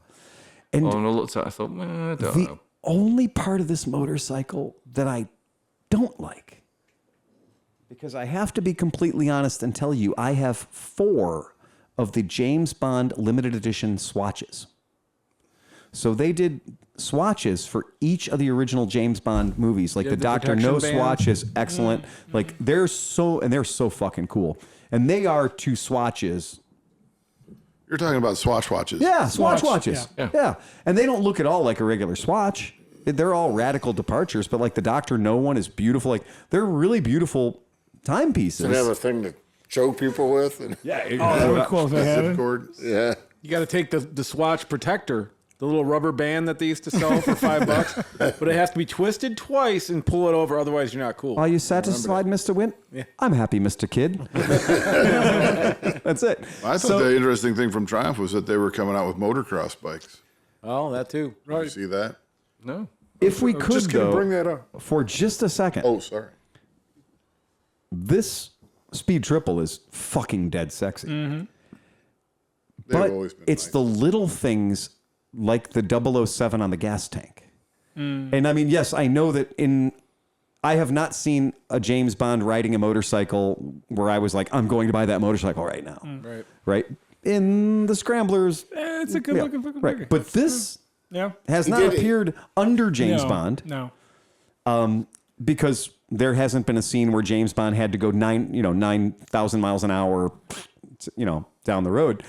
And when I looked at it, I thought, I don't the know. only part of this motorcycle that I don't like, because I have to be completely honest and tell you, I have 4 of the James Bond limited edition swatches. So they did swatches for each of the original James Bond movies. Like the Dr. No protection swatch is excellent. Like they're so fucking cool. And they are 2 swatches. You're talking about swatch watches. Yeah, swatch watches. Yeah. Yeah. And they don't look at all like a regular swatch. They're all radical departures, but like the Dr. No one is beautiful. Like they're really beautiful timepieces. They have a thing to choke people with. And, Yeah. Oh, that would be cool if they had Zip it. cord. yeah. You got to take the swatch protector, the little rubber band that they used to sell for $5, but it has to be twisted twice and pull it over. Otherwise, you're not cool. Are you satisfied, Mr. Wint? Yeah. I'm happy, Mr. Kid. That's it. I thought the interesting thing from Triumph was that they were coming out with motocross bikes. Oh, that too. You see that? No. If we I'm could, just going to though, bring that up. for just a second, Oh, sorry. this Speed Triple is fucking dead sexy. They've But always been it's nice. the little things like the 007 on the gas tank. And I mean, yes, I know that I have not seen a James Bond riding a motorcycle where I was like, I'm going to buy that motorcycle right now. Right. Right? In the Scramblers. It's a good looking fucking Right. bike. But this Yeah. has not did- appeared under James No, Bond. No. Because there hasn't been a scene where James Bond had to go 9,000 miles an hour, down the road.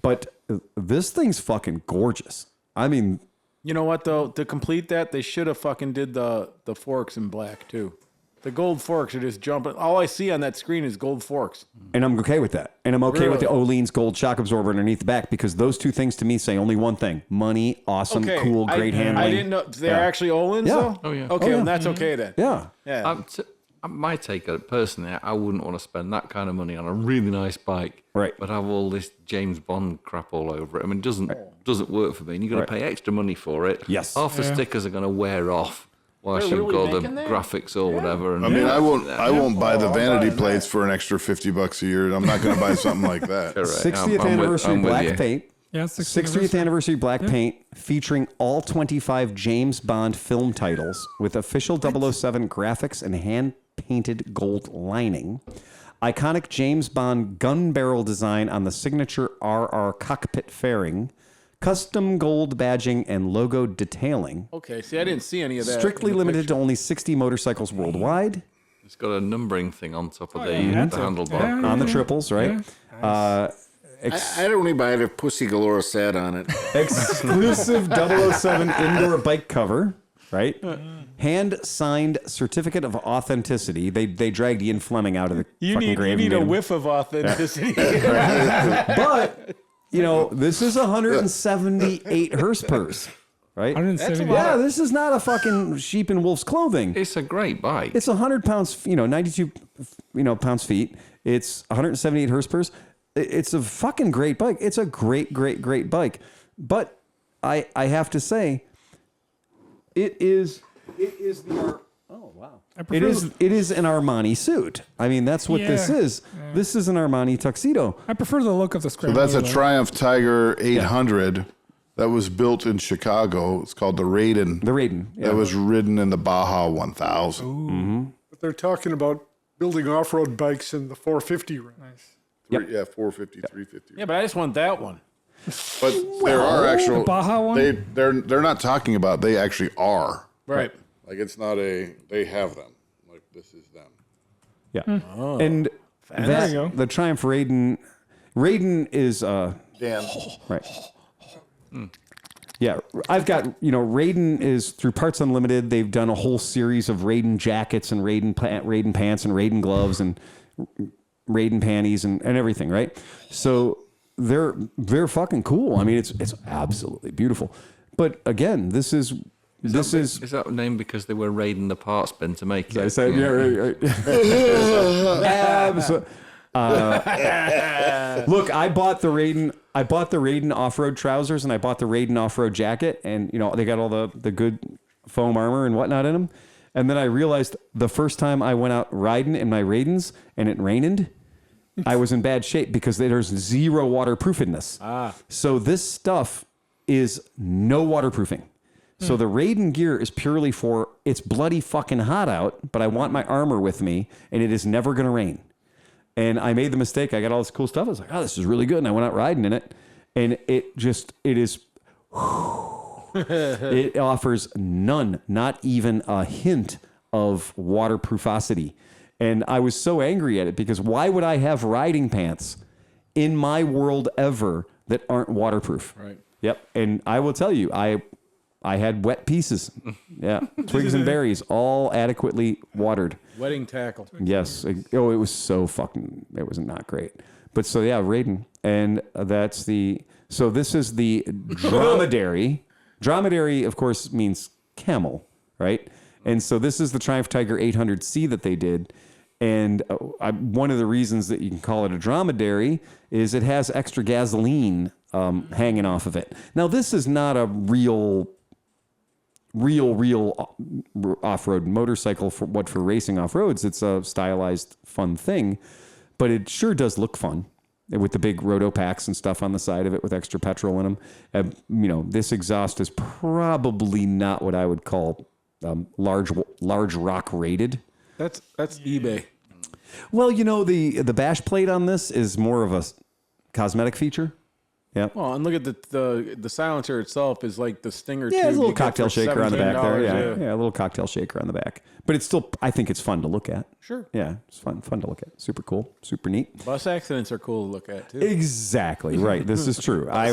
But this thing's fucking gorgeous. I mean, You know what though? To complete that, they should have fucking did the forks in black too. The gold forks are just jumping. All I see on that screen is gold forks. and I'm okay with that. And I'm okay with the Really? Öhlins gold shock absorber underneath the back because those 2 things to me say only one thing: money, awesome, cool, great handling. I didn't know they're actually Öhlins Yeah. though. Oh, yeah. Okay, Oh, yeah. well, that's okay then. Yeah. Yeah. My take on it personally, I wouldn't want to spend that kind of money on a really nice bike, Right. But have all this James Bond crap all over it. I mean, it doesn't work for me. And you're going to pay extra money for it. Yes. Half the stickers are going to wear off whilst They're you've really got the making that? graphics or whatever. And I mean, I won't buy the vanity plates for an extra $50 a year. I'm not going to buy something like that. Correct. 60th I'm anniversary with black you. paint. Yeah, 60th anniversary black paint featuring all 25 James Bond film titles with official 007 graphics and hand-painted gold lining. Iconic James Bond gun barrel design on the signature RR cockpit fairing. Custom gold badging and logo detailing. Okay, see, I didn't see any of that. Strictly limited to only 60 motorcycles worldwide. It's got a numbering thing on top of the yeah. handlebar. On the triples, right? I'd only buy it if Pussy Galore sat on it. Exclusive 007 indoor bike cover, right? Hand-signed certificate of authenticity. They dragged Ian Fleming out of the You fucking need, grave. you need and a made him- whiff of authenticity. But, this is 178 horsepower, right? 170. Yeah, this is not a fucking sheep in wolf's clothing. It's a great bike. It's 100 pounds, 92, pounds feet. It's 178 horsepower. It's a fucking great bike. It's a great, great, great bike. But I have to say, it is the it is an Armani suit. I mean, that's what this Yeah. is. This is an Armani tuxedo. I prefer the look of the So scramble. that's a though. Triumph Tiger 800 that was built in Chicago. It's called the Raiden. The Raiden. Yeah. That was ridden in the Baja 1000. But they're talking about building off-road bikes in the 450 range. Yep. Yeah, 450, 350. Yeah, but I just want that one. But there are actual. Baja one? They're not talking about. They actually are. Right. Like it's not a. They have them. Like this is them. Yeah. Oh. And There you go. the Triumph Raiden is Dan. right. Yeah, I've got, Raiden is through Parts Unlimited. They've done a whole series of Raiden jackets and Raiden pants and Raiden gloves and Raiden panties and everything, right? So they're fucking cool. I mean, it's absolutely beautiful. But again, this is Is that named because they were raiding the parts bin to make it? I said, yeah, right. Look, I bought the Raiden off-road trousers and I bought the Raiden off-road jacket, and they got all the good foam armor and whatnot in them. And then I realized the first time I went out riding in my Raidens and it rained, I was in bad shape because there's zero waterproofedness. So this stuff is no waterproofing. So the Raiden gear is purely for, it's bloody fucking hot out, but I want my armor with me, and it is never going to rain. And I made the mistake. I got all this cool stuff. I was like, oh, this is really good. And I went out riding in it, and it is, It offers none, not even a hint of waterproofosity. And I was so angry at it because why would I have riding pants in my world ever that aren't waterproof? Right. Yep. And I will tell you, I had wet pieces. Yeah. Twigs and berries, all adequately watered. Wedding tackle. Yes. Oh, it was so fucking, it was not great. But so, yeah, Raiden. And so this is the dromedary. Dromedary, of course, means camel, right? And so this is the Triumph Tiger 800C that they did. And one of the reasons that you can call it a dromedary is it has extra gasoline hanging off of it. Now, this is not a real off-road motorcycle for racing off-roads. It's a stylized, fun thing, but it sure does look fun with the big roto packs and stuff on the side of it with extra petrol in them. This exhaust is probably not what I would call large rock rated. That's eBay. Well, the bash plate on this is more of a cosmetic feature. Yeah. Well, and look at the silencer itself is like the Stinger. Yeah, there's a little cocktail shaker on the back there. $17, Yeah, a little cocktail shaker on the back. But it's still, I think it's fun to look at. Sure. Yeah, it's fun to look at. Super cool, super neat. Bus accidents are cool to look at too. Exactly right. This is true. I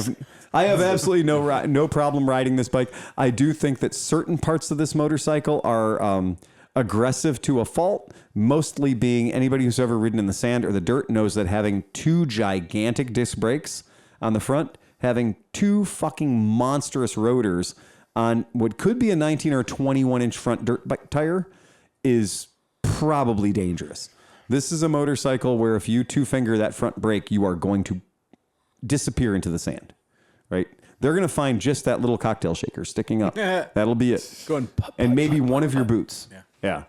have absolutely no problem riding this bike. I do think that certain parts of this motorcycle are aggressive to a fault. Mostly being anybody who's ever ridden in the sand or the dirt knows that having two gigantic disc brakes on the front, having two fucking monstrous rotors on what could be a 19 or 21 inch front dirt bike tire is probably dangerous. This is a motorcycle where if you two finger that front brake, you are going to disappear into the sand, right? They're going to find just that little cocktail shaker sticking up. That'll be it. Going and maybe one of your boots. Yeah.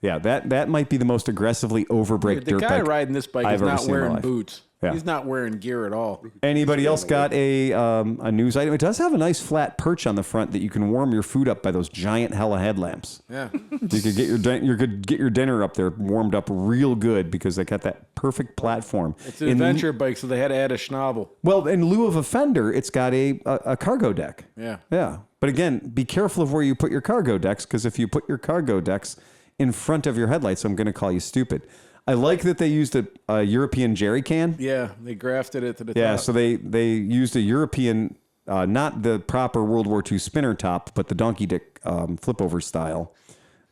That might be the most aggressively overbrake dirt bike. The guy riding this bike is not wearing boots. Yeah. He's not wearing gear at all. Anybody else got a news item? It does have a nice flat perch on the front that you can warm your food up by those giant hella headlamps. Yeah, you could get your dinner up there warmed up real good because they got that perfect platform. It's an adventure bike, so they had to add a schnabel. Well, in lieu of a fender, it's got a cargo deck. Yeah. But again, be careful of where you put your cargo decks because if you put your cargo decks in front of your headlights, I'm going to call you stupid. I like that they used a European jerry can. Yeah, they grafted it to the top. Yeah, so they used a European, not the proper World War II spinner top, but the donkey dick flip over style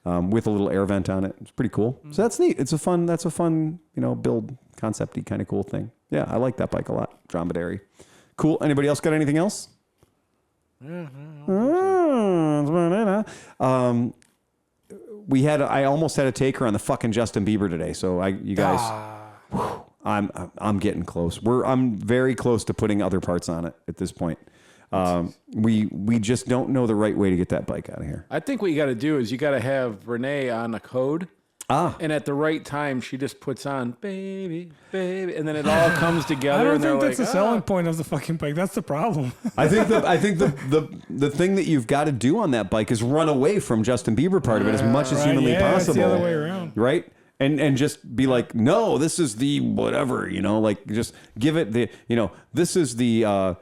with a little air vent on it. It's pretty cool. So that's neat. That's a fun, build concept-y kind of cool thing. Yeah, I like that bike a lot. Dromedary. Cool. Anybody else got anything else? I almost had a taker on the fucking Justin Bieber today. So you guys, I'm getting close. I'm very close to putting other parts on it at this point. We just don't know the right way to get that bike out of here. I think what you got to do is you got to have Renee on a code. And at the right time, she just puts on baby, and then it all comes together. I don't think that's the selling point of the fucking bike. That's the problem. I think the thing that you've got to do on that bike is run away from Justin Bieber part of it as much as humanly possible. It's the other way around, right? And just be like, no, this is the whatever, like just give it the, this is the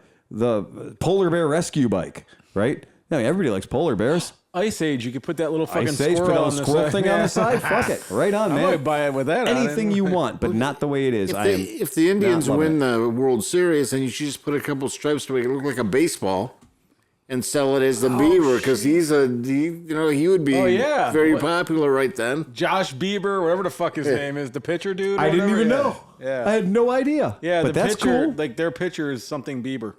polar bear rescue bike, right? No, everybody likes polar bears. Ice Age, you could put that little fucking Ice Age, squirrel, put a squirrel thing on the side. Fuck it, right on, man. I might buy it with that. Anything you want, but not the way it is. If the Indians win the World Series, then you should just put a couple stripes to make it look like a baseball, and sell it as the Bieber because he would be very popular right then. Josh Bieber, whatever the fuck his name is, the pitcher dude. I didn't even know. Yeah, I had no idea. Yeah, but that's pitcher, cool. like their pitcher is something Bieber.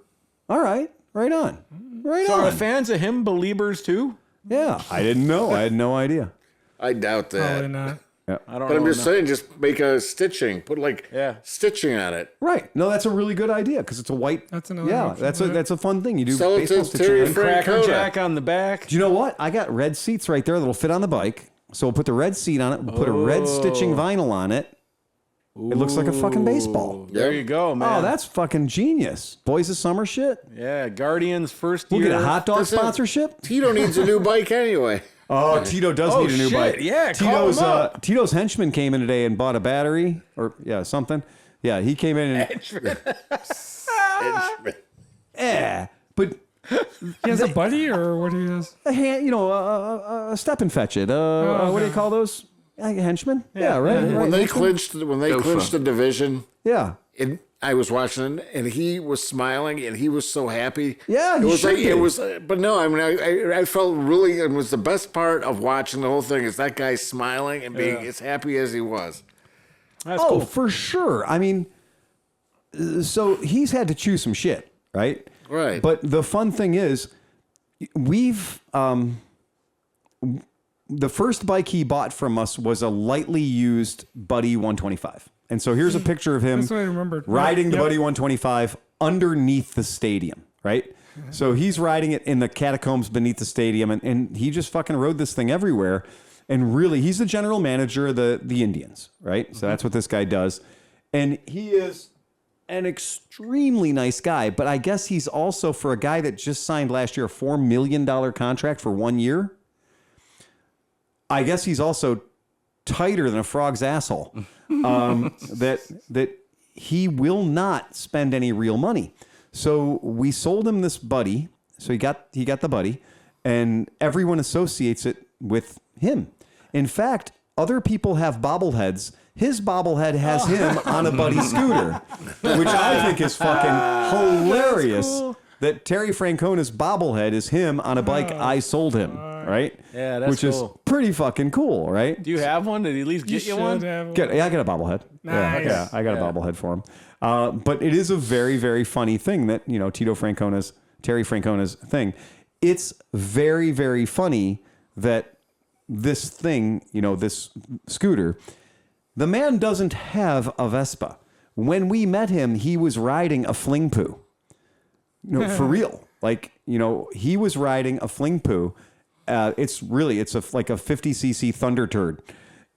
All right, right on, right so on. Are fans of him believers too? Yeah, I didn't know. I had no idea. I doubt that. Probably not. Yeah. I don't know. But I'm just saying, just make a stitching. Put stitching on it. Right. No, that's a really good idea because it's a white. That's another. Yeah, option, that's a fun thing. You do sell it to Terry and Cracker Jack on the back. Do you know what? I got red seats right there that'll fit on the bike. So we'll put the red seat on it. We'll put a red stitching vinyl on it. It looks like a fucking baseball. There you go, man. Oh, that's fucking genius. Boys of Summer shit. Yeah, Guardians first year. We'll get a hot dog sponsorship. Tito needs a new bike anyway. Oh, Tito does need a new bike. Yeah, Tito's henchman came in today and bought a battery or something. Yeah, he came in and Henchman. yeah, but He has a buddy, or what do he has? A hand, a step and fetch it. What do you call those? A henchman? Yeah, right. When they clinched the division, I was watching it, and he was smiling, and he was so happy. Yeah, But no, I mean, I felt really. It was the best part of watching the whole thing is that guy smiling and being as happy as he was. That's cool. For sure. I mean, so he's had to chew some shit, right? Right. But the fun thing is, we've the first bike he bought from us was a lightly used Buddy 125. And so here's a picture of him riding the Buddy 125 underneath the stadium, right? So he's riding it in the catacombs beneath the stadium, and he just fucking rode this thing everywhere. And really, he's the general manager of the Indians, right? So that's what this guy does. And he is an extremely nice guy, but I guess he's also, for a guy that just signed last year a $4 million contract for 1 year, I guess he's also tighter than a frog's asshole. That he will not spend any real money. So we sold him this Buddy. So he got the Buddy, and everyone associates it with him. In fact, other people have bobbleheads. His bobblehead has him on a Buddy scooter, which I think is fucking hilarious. Cool. That Terry Francona's bobblehead is him on a bike I sold him, right? Yeah, that's which cool. is pretty fucking cool, right? Do you have one? Did he at least get you one? I got a bobblehead. Nice. Yeah, I got a bobblehead for him. But it is a very, very funny thing that, Terry Francona's thing. It's very, very funny that this thing, this scooter, the man doesn't have a Vespa. When we met him, he was riding a fling poo. For real. He was riding a fling poo. It's like a 50cc Thunder Turd.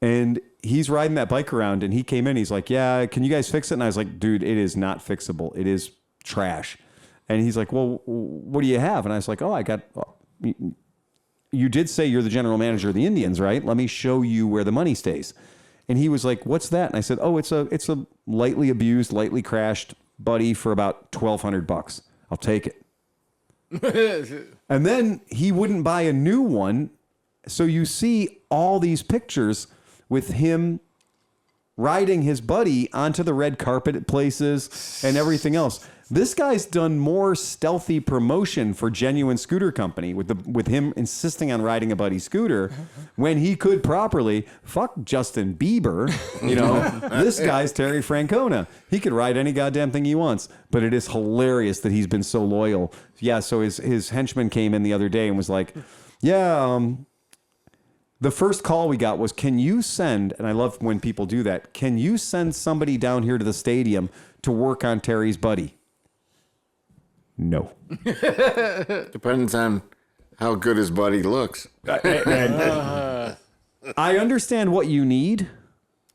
And he's riding that bike around, and he came in. He's like, yeah, can you guys fix it? And I was like, dude, it is not fixable. It is trash. And he's like, well, what do you have? And I was like, you did say you're the general manager of the Indians, right? Let me show you where the money stays. And he was like, what's that? And I said, it's a lightly abused, lightly crashed Buddy for about $1,200. I'll take it. And then he wouldn't buy a new one. So you see all these pictures with him riding his Buddy onto the red carpet at places and everything else. This guy's done more stealthy promotion for Genuine Scooter Company with him insisting on riding a Buddy scooter when he could properly. Fuck Justin Bieber. This guy's Terry Francona. He could ride any goddamn thing he wants, but it is hilarious that he's been so loyal. Yeah. So his henchman came in the other day and was like, the first call we got was, can you send, and I love when people do that, can you send somebody down here to the stadium to work on Terry's Buddy? No. Depends on how good his Buddy looks. I understand what you need,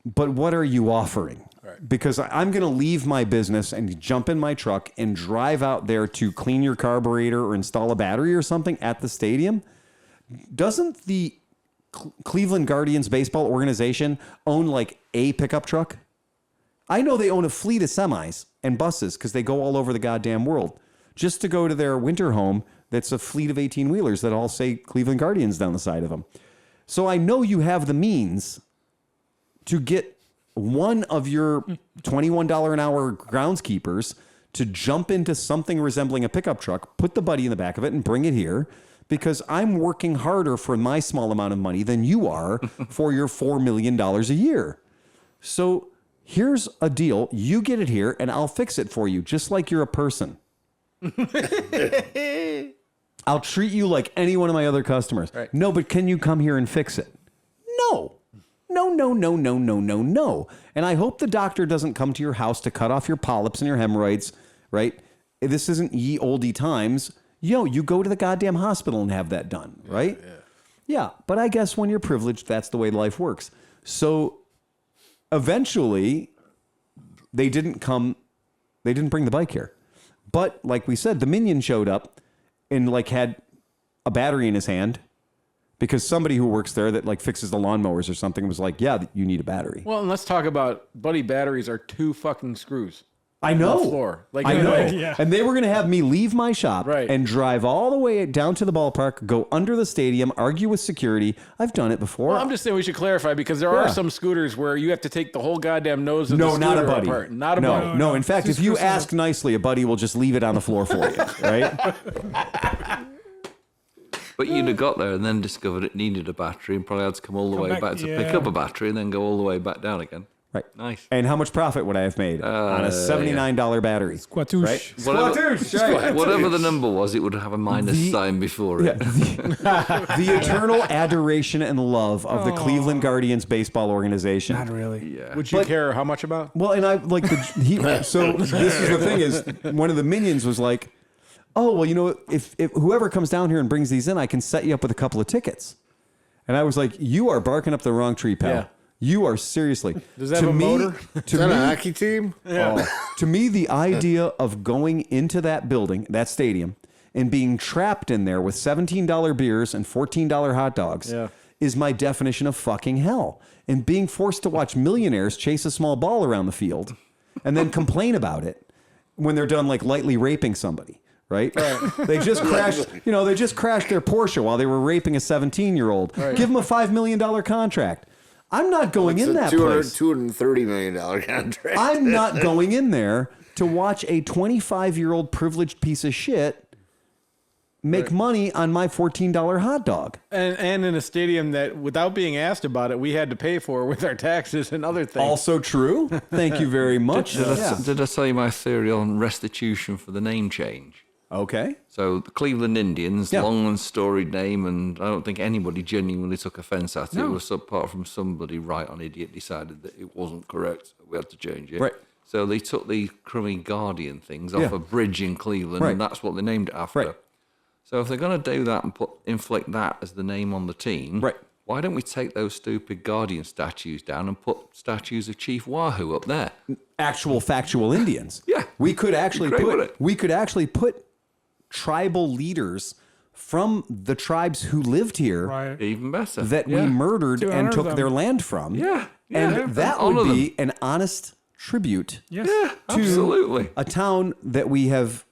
but what are you offering? Right. Because I'm going to leave my business and jump in my truck and drive out there to clean your carburetor or install a battery or something at the stadium. Doesn't the Cleveland Guardians baseball organization own like a pickup truck? I know they own a fleet of semis and buses because they go all over the goddamn world. Just to go to their winter home, that's a fleet of 18-wheelers that all say Cleveland Guardians down the side of them. So I know you have the means to get one of your $21 an hour groundskeepers to jump into something resembling a pickup truck, put the Buddy in the back of it, and bring it here, because I'm working harder for my small amount of money than you are for your $4 million a year. So here's a deal. You get it here, and I'll fix it for you, just like you're a person. I'll treat you like any one of my other customers. Right. No, but can you come here and fix it? No. And I hope the doctor doesn't come to your house to cut off your polyps and your hemorrhoids, right? This isn't ye olde times. You go to the goddamn hospital and have that done, right? Yeah, but I guess when you're privileged, that's the way life works. So eventually, they didn't bring the bike here. But like we said, the minion showed up and had a battery in his hand because somebody who works there that fixes the lawnmowers or something was like, yeah, you need a battery. Well, and let's talk about Buddy batteries are 2 fucking screws. I know. On the floor. Like, I know. Yeah. And they were going to have me leave my shop Right. and drive all the way down to the ballpark, go under the stadium, argue with security. I've done it before. Well, I'm just saying we should clarify because there are some scooters where you have to take the whole goddamn nose of the no, scooter not a buddy. apart. Not a no, buddy. No, in fact, if you ask nicely, a buddy will just leave it on the floor for you, right? But you'd have got there and then discovered it needed a battery and probably had to come all the way back to pick up a battery and then go all the way back down again. Right. Nice. And how much profit would I have made on a $79 battery? Squatouche. Right? Whatever the number was, it would have a minus sign before it. The eternal adoration and love of the Cleveland Guardians baseball organization. Not really. Yeah. Would you care how much about? Well, and I like so this is the thing is one of the minions was like, oh, well, you know, if whoever comes down here and brings these in, I can set you up with a couple of tickets. And I was like, you are barking up the wrong tree, pal. Yeah. You are seriously. Does that have a motor? Is that a hockey team? To me, the idea of going into that building, that stadium, and being trapped in there with $17 beers and $14 hot dogs is my definition of fucking hell. And being forced to watch millionaires chase a small ball around the field and then complain about it when they're done like lightly raping somebody. Right? They just crashed, they just crashed their Porsche while they were raping a 17-year-old. Give them a $5 million contract. I'm not going in that place. $230 million contract. I'm not going in there to watch a 25-year-old privileged piece of shit make money on my $14 hot dog. And in a stadium that, without being asked about it, we had to pay for with our taxes and other things. Also true. Thank you very much. Did I tell you my theory on restitution for the name change? Okay. So the Cleveland Indians, long and storied name, and I don't think anybody genuinely took offense at it. It was apart from somebody right on idiot decided that it wasn't correct. We had to change it. Right. So they took the crummy Guardian things off a bridge in Cleveland, and that's what they named it after. Right. So if they're going to do that and inflict that as the name on the team, why don't we take those stupid Guardian statues down and put statues of Chief Wahoo up there? Actual factual Indians. Yeah. We could actually Great put tribal leaders from the tribes who lived here Even better. that we murdered To and honor took them. their land from. And that honor would be an honest tribute Yes. Absolutely. a town that we have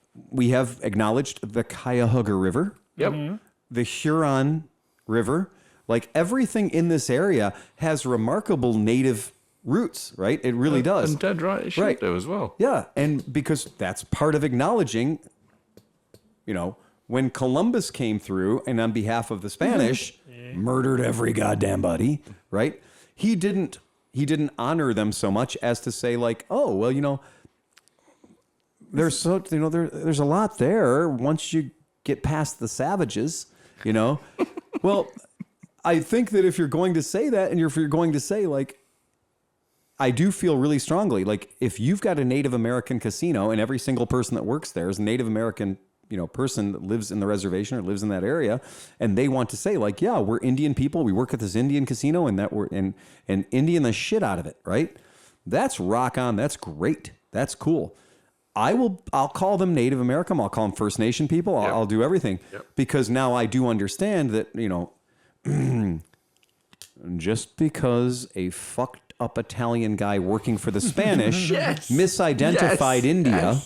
acknowledged, the Cuyahoga River, the Huron River. Like everything in this area has remarkable native roots, right? It really does. And dead right, it should do as well. Yeah, and because that's part of acknowledging, when Columbus came through and on behalf of the Spanish murdered every goddamn buddy, right? He didn't honor them so much as to say like, oh, well, there's there's a lot there once you get past the savages, Well, I think that if you're going to say that and if you're going to say like, I do feel really strongly, like if you've got a Native American casino and every single person that works there is a Native American, person that lives in the reservation or lives in that area, and they want to say like, yeah, we're Indian people, we work at this Indian casino, and that we're and Indian the shit out of it, right? That's rock on. That's great. That's cool. I'll call them Native American. I'll call them First Nation people. I'll do everything because now I do understand that, just because a fucked up Italian guy working for the Spanish misidentified India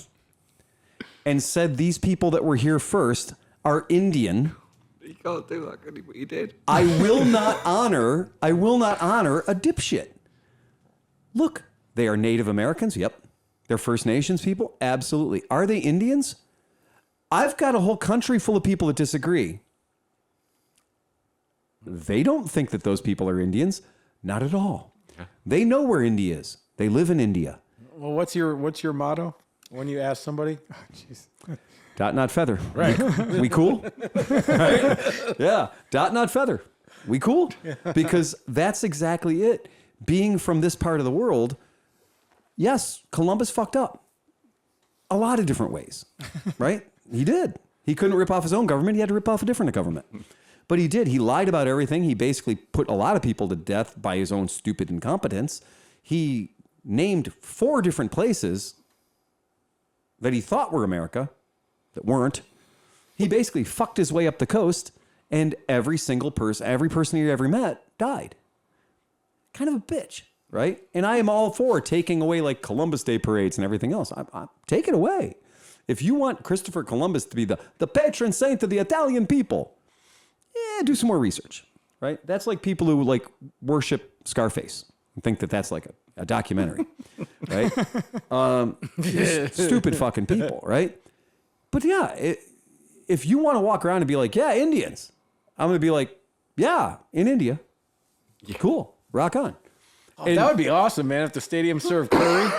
and said these people that were here first are Indian. You can't do that, can you? But you did. I will not honor a dipshit. Look, they are Native Americans. Yep. They're First Nations people. Absolutely. Are they Indians? I've got a whole country full of people that disagree. They don't think that those people are Indians. Not at all. Okay. They know where India is. They live in India. Well, what's your motto when you ask somebody? Dot, not feather. Right. We cool? Right? Yeah. Dot, not feather. We cool? Because that's exactly it. Being from this part of the world, yes, Columbus fucked up. A lot of different ways, right? He did. He couldn't rip off his own government. He had to rip off a different government. But he did. He lied about everything. He basically put a lot of people to death by his own stupid incompetence. He named 4 different places that he thought were America that weren't. He basically fucked his way up the coast, and every person he ever met died. Kind of a bitch. right? And I am all for taking away like Columbus Day parades and everything else. Take it away. If you want Christopher Columbus to be the patron saint of the Italian people, do some more research, right? That's like people who like worship Scarface and think that that's like a documentary, right? Stupid fucking people, right? But yeah, if you want to walk around and be like, yeah, Indians, I'm going to be like, yeah, in India. Cool. Rock on. Oh, that would be awesome, man, if the stadium served curry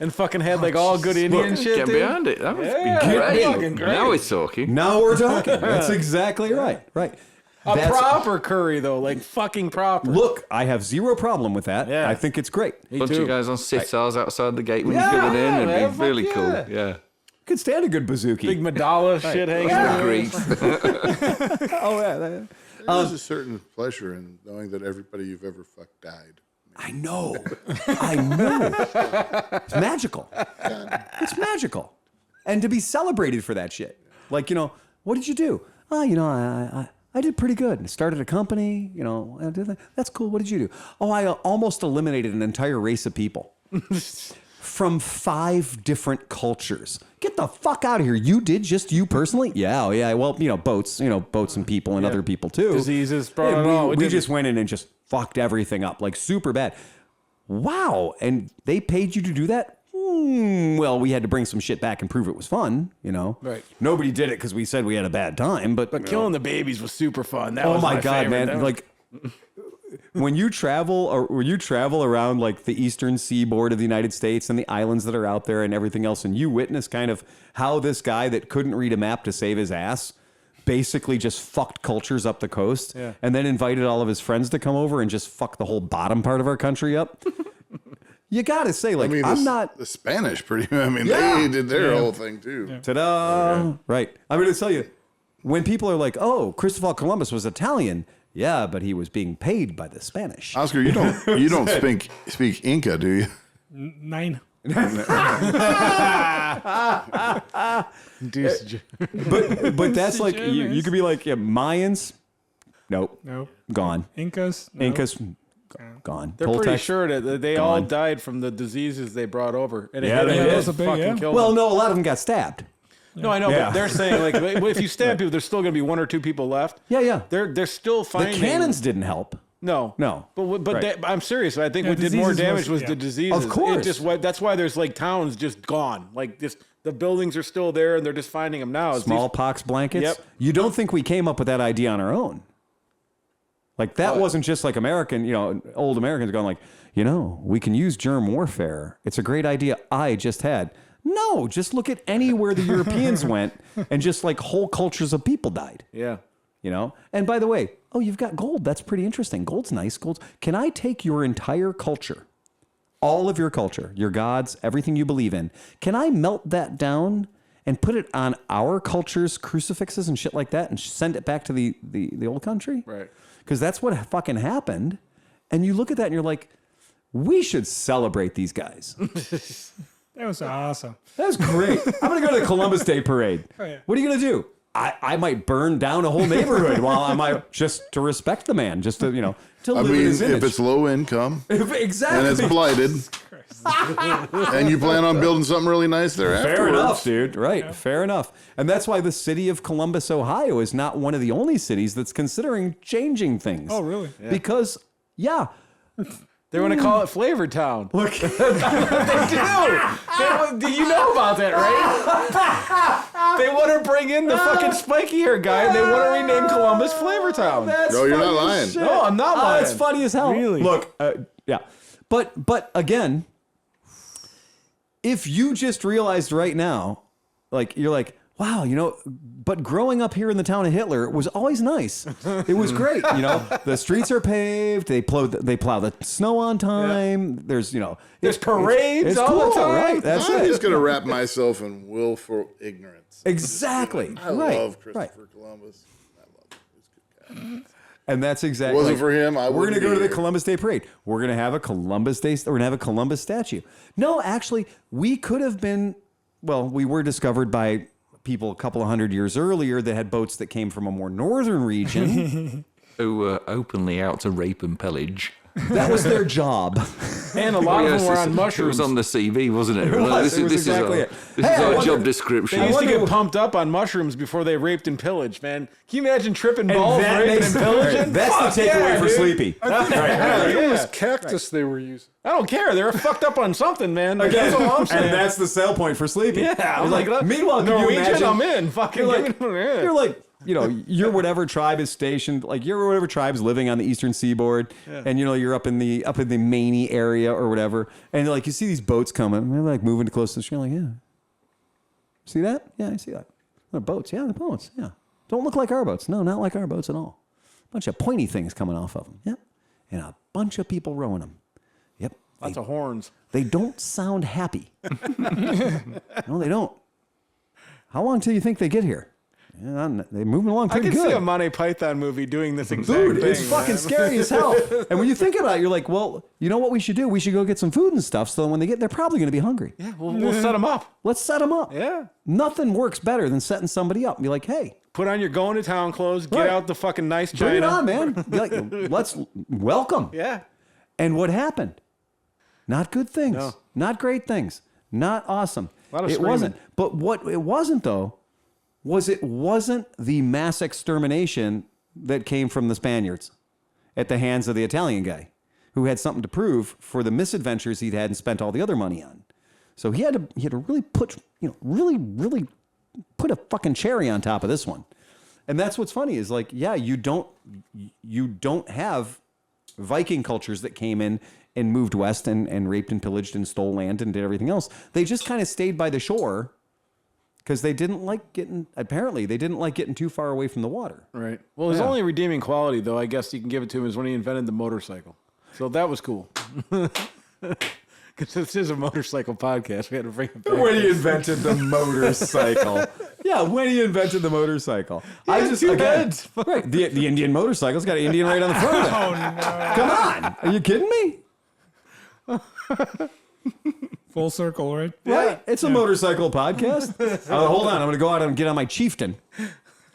and fucking had like all good Indian shit. Get dude. behind it. That would be great. Now we're talking. Now we're talking. That's exactly right. Right. A proper curry, though, like fucking proper. Look, I have zero problem with that. Yeah. I think it's great. Bunch of guys on sitars outside the gate when you're coming in. It'd be really cool. Yeah. Could stand a good bazooki. Big Madala shit hanging out. Oh, yeah. There's a certain pleasure in knowing that everybody you've ever fucked died. I know. I know. It's magical. It's magical. And to be celebrated for that shit. Like, what did you do? Oh, I did pretty good. I started a company, I did that. That's cool. What did you do? Oh, I almost eliminated an entire race of people from 5 different cultures. Get the fuck out of here. You did, just you personally? Yeah. Oh, yeah. Well, boats and people and other people too. Diseases. We just went in and just fucked everything up, like super bad. Wow. And they paid you to do that? Well, we had to bring some shit back and prove it was fun, Right. Nobody did it because we said we had a bad time, but killing the babies was super fun. That was my God, favorite. man! Like when you travel around like the eastern seaboard of the United States and the islands that are out there and everything else, and you witness kind of how this guy that couldn't read a map to save his ass basically just fucked cultures up the coast, and then invited all of his friends to come over and just fuck the whole bottom part of our country up. You got to say, like, I'm not... The Spanish, they did their whole thing, too. Yeah. Ta-da! Yeah. Right. I'm going to tell you, when people are like, oh, Christopher Columbus was Italian. Yeah, but he was being paid by the Spanish. Oscar, you don't speak Inca, do you? 9. But that's like, you could be like, Mayans. Nope. Gone. Incas. Nope. Incas. Gone. They're pretty sure that they all died from the diseases they brought over. And was a big, well, no, a lot of them got stabbed. No, I know, but they're saying like if you stab people, there's still going to be 1 or 2 people left. Yeah. They're still finding. The cannons didn't help. No. But I'm serious. I think what did more damage was the diseases. Of course. That's why there's like towns just gone. Like just the buildings are still there and they're just finding them now. Smallpox blankets. Yep. You don't think we came up with that idea on our own? Like that wasn't just like American, old Americans going like, we can use germ warfare. It's a great idea I just had. No, just look at anywhere the Europeans went and just like whole cultures of people died. Yeah. And by the way, you've got gold. That's pretty interesting. Gold's nice. Can I take your entire culture, all of your culture, your gods, everything you believe in? Can I melt that down and put it on our culture's crucifixes and shit like that and send it back to the old country? Right. Because that's what fucking happened. And you look at that and you're like, we should celebrate these guys. That was awesome. That was great. I'm going to go to the Columbus Day Parade. Oh, yeah. What are you going to do? I might burn down a whole neighborhood while I might just to respect the man, just to, to live in his image. If it's low income exactly. and it's blighted and you plan on building something really nice there afterwards. Fair enough, dude. Right. Yeah. Fair enough. And that's why the city of Columbus, Ohio is not one of the only cities that's considering changing things. Oh, really? Yeah. Because, they want to call it Flavor Town. Look. They do. Do you know about that, right? They want to bring in the fucking spiky hair guy and they want to rename Columbus Flavor Town. No, you're not lying. Shit. No, I'm not lying. That's funny as hell. Really? Look, yeah. But again, if you just realized right now, like, you're like, wow, but growing up here in the town of Hitler was always nice. It was great. The streets are paved. They plow the snow on time. Yeah. There's parades it's all cool, the time. Right? That's I'm it. just going to wrap myself in willful ignorance. Exactly. I love Christopher Columbus. I love him. He's a good guy. And that's exactly. Wasn't for him, we're going to go to the Columbus Day Parade. We're going to have a Columbus Day. We're going to have a Columbus statue. No, actually, we could have been. Well, we were discovered by people a couple of 100 years earlier that had boats that came from a more northern region. Who were openly out to rape and pillage. That was their job. And a lot of them were on It mushrooms. was on the CV, wasn't it? was exactly it. This is our job description. They used to get pumped up on mushrooms before they raped and pillaged, man. Can you imagine tripping balls, raping and pillaging? That's the takeaway for dude. Sleepy. It was cactus they were using. I don't care. They were fucked up on something, man. That's all I'm saying. And that's the sell point for Sleepy. Yeah. He's like, meanwhile, can you Norwegian, imagine? I'm in. Fucking You're like, you're whatever tribe is stationed, like you're whatever tribe's living on the eastern seaboard, and you're up in the Maine area or whatever, and like you see these boats coming, and they're like moving close to the shore, like, yeah, see that? Yeah, I see that. They're boats, yeah, they're boats, yeah. Don't look like our boats, no, not like our boats at all. Bunch of pointy things coming off of them, yep, and a bunch of people rowing them, yep. Lots of horns. They don't sound happy. No, they don't. How long till you think they get here? Yeah, they're moving along pretty good. I can see a Monty Python movie doing this exact Dude, thing. it's fucking scary as hell. And when you think about it, you're like, well, you know what we should do? We should go get some food and stuff so that when they get, they're probably going to be hungry. Yeah, we'll set them up. Let's set them up. Yeah. Nothing works better than setting somebody up and be like, hey. Put on your going to town clothes, get out the fucking nice china. Bring it on, man. Be like, let's welcome. Yeah. And what happened? Not good things. No. Not great things. Not awesome. A lot of it screaming. wasn't. But what it wasn't, though, was it wasn't the mass extermination that came from the Spaniards at the hands of the Italian guy who had something to prove for the misadventures he'd had and spent all the other money on. So he had to really put, really put a fucking cherry on top of this one. And that's what's funny is like, yeah, you don't have Viking cultures that came in and moved west and raped and pillaged and stole land and did everything else. They just kind of stayed by the shore because they didn't like getting too far away from the water. Right. Well, his only redeeming quality, though, I guess you can give it to him, is when he invented the motorcycle. So that was cool. Because this is a motorcycle podcast. We had to bring it back. When he invented the motorcycle. Yeah, when he invented the motorcycle. I just two heads. Right. The Indian motorcycle's got an Indian right on the front of it. Oh, no. Come on. Are you kidding me? Full circle, right? Right. It's a motorcycle podcast. Hold on. I'm going to go out and get on my Chieftain.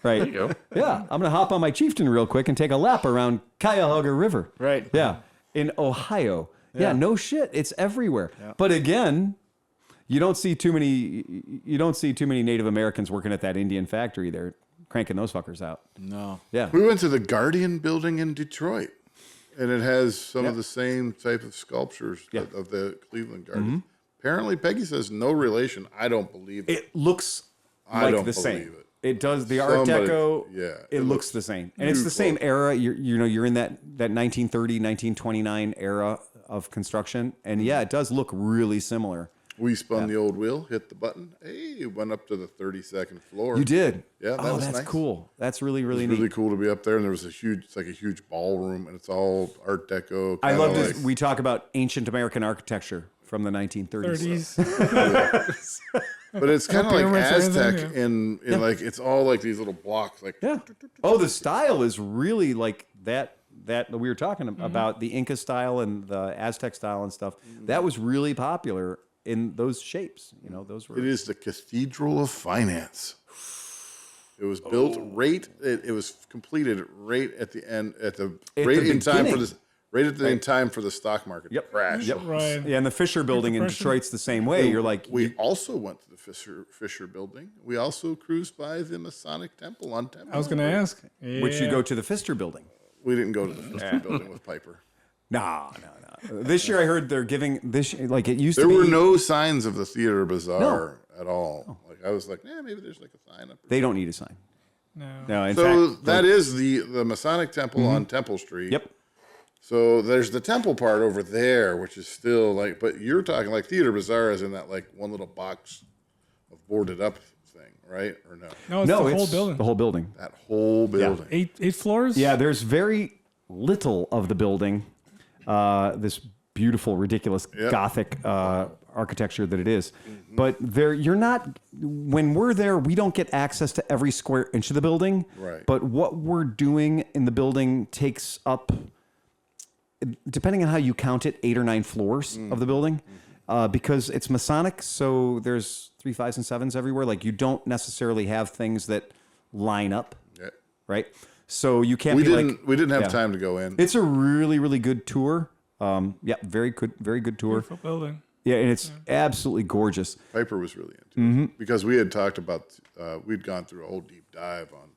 Right. There you go. Yeah. I'm going to hop on my Chieftain real quick and take a lap around Cuyahoga River. Right. Yeah. In Ohio. Yeah, no shit. It's everywhere. Yeah. But again, you don't see too many Native Americans working at that Indian factory. They're cranking those fuckers out. No. Yeah. We went to the Guardian building in Detroit, and it has some of the same type of sculptures of the Cleveland Guardian. Mm-hmm. Apparently, Peggy says no relation. I don't believe it. It looks I don't the believe same. it. It does. The Art Deco, it looks the same. And it's the same era. You're in that 1930, 1929 era of construction. And yeah, it does look really similar. We spun the old wheel, hit the button. Hey, went up to the 32nd floor. You did? Yeah, that was that's nice. cool. That's really, really neat. Really cool to be up there. And there was it's like a huge ballroom, and it's all Art Deco. I love this. We talk about ancient American architecture from the 1930s. 30s. But it's kind of like pyramids or Aztec anything, in like it's all like these little blocks. Like Oh, the style is really like that we were talking about, the Inca style and the Aztec style and stuff. That was really popular in those shapes. Those were. It is the Cathedral of Finance. It was built it was completed right at the end in time for the stock market to crash. Yep. Right. Yeah, and the Fisher Building in Detroit's the same way. You're like, We also went to the Fisher Building. We also cruised by the Masonic Temple on Temple. I was going to ask. Yeah. which you go to the Fisher Building. We didn't go to the Fisher Building with Piper. No. This year I heard they're giving like it used There to be. were no signs of the theater bazaar at all. Like I was like, maybe there's like a sign up. They don't need a sign. No. In So fact, that is the Masonic Temple on Temple Street. Yep. So there's the temple part over there, which is still like, but you're talking like theater bazaar is in that like one little box of boarded up thing, right? Or no? No, it's the whole building. The whole building. That whole building. Eight floors? Yeah, there's very little of the building. This beautiful, ridiculous Gothic architecture that it is. But you're not. When we're there, we don't get access to every square inch of the building. Right. But what we're doing in the building takes up, depending on how you count it, 8 or 9 floors of the building. Because it's Masonic, so there's 3 5s and 7s everywhere. Like you don't necessarily have things that line up, right? So you can't. We didn't have time to go in. It's a really, really good tour. Very good tour. Beautiful building. Yeah, and it's absolutely gorgeous. Piper was really into it because we had talked about, we'd gone through a whole deep dive on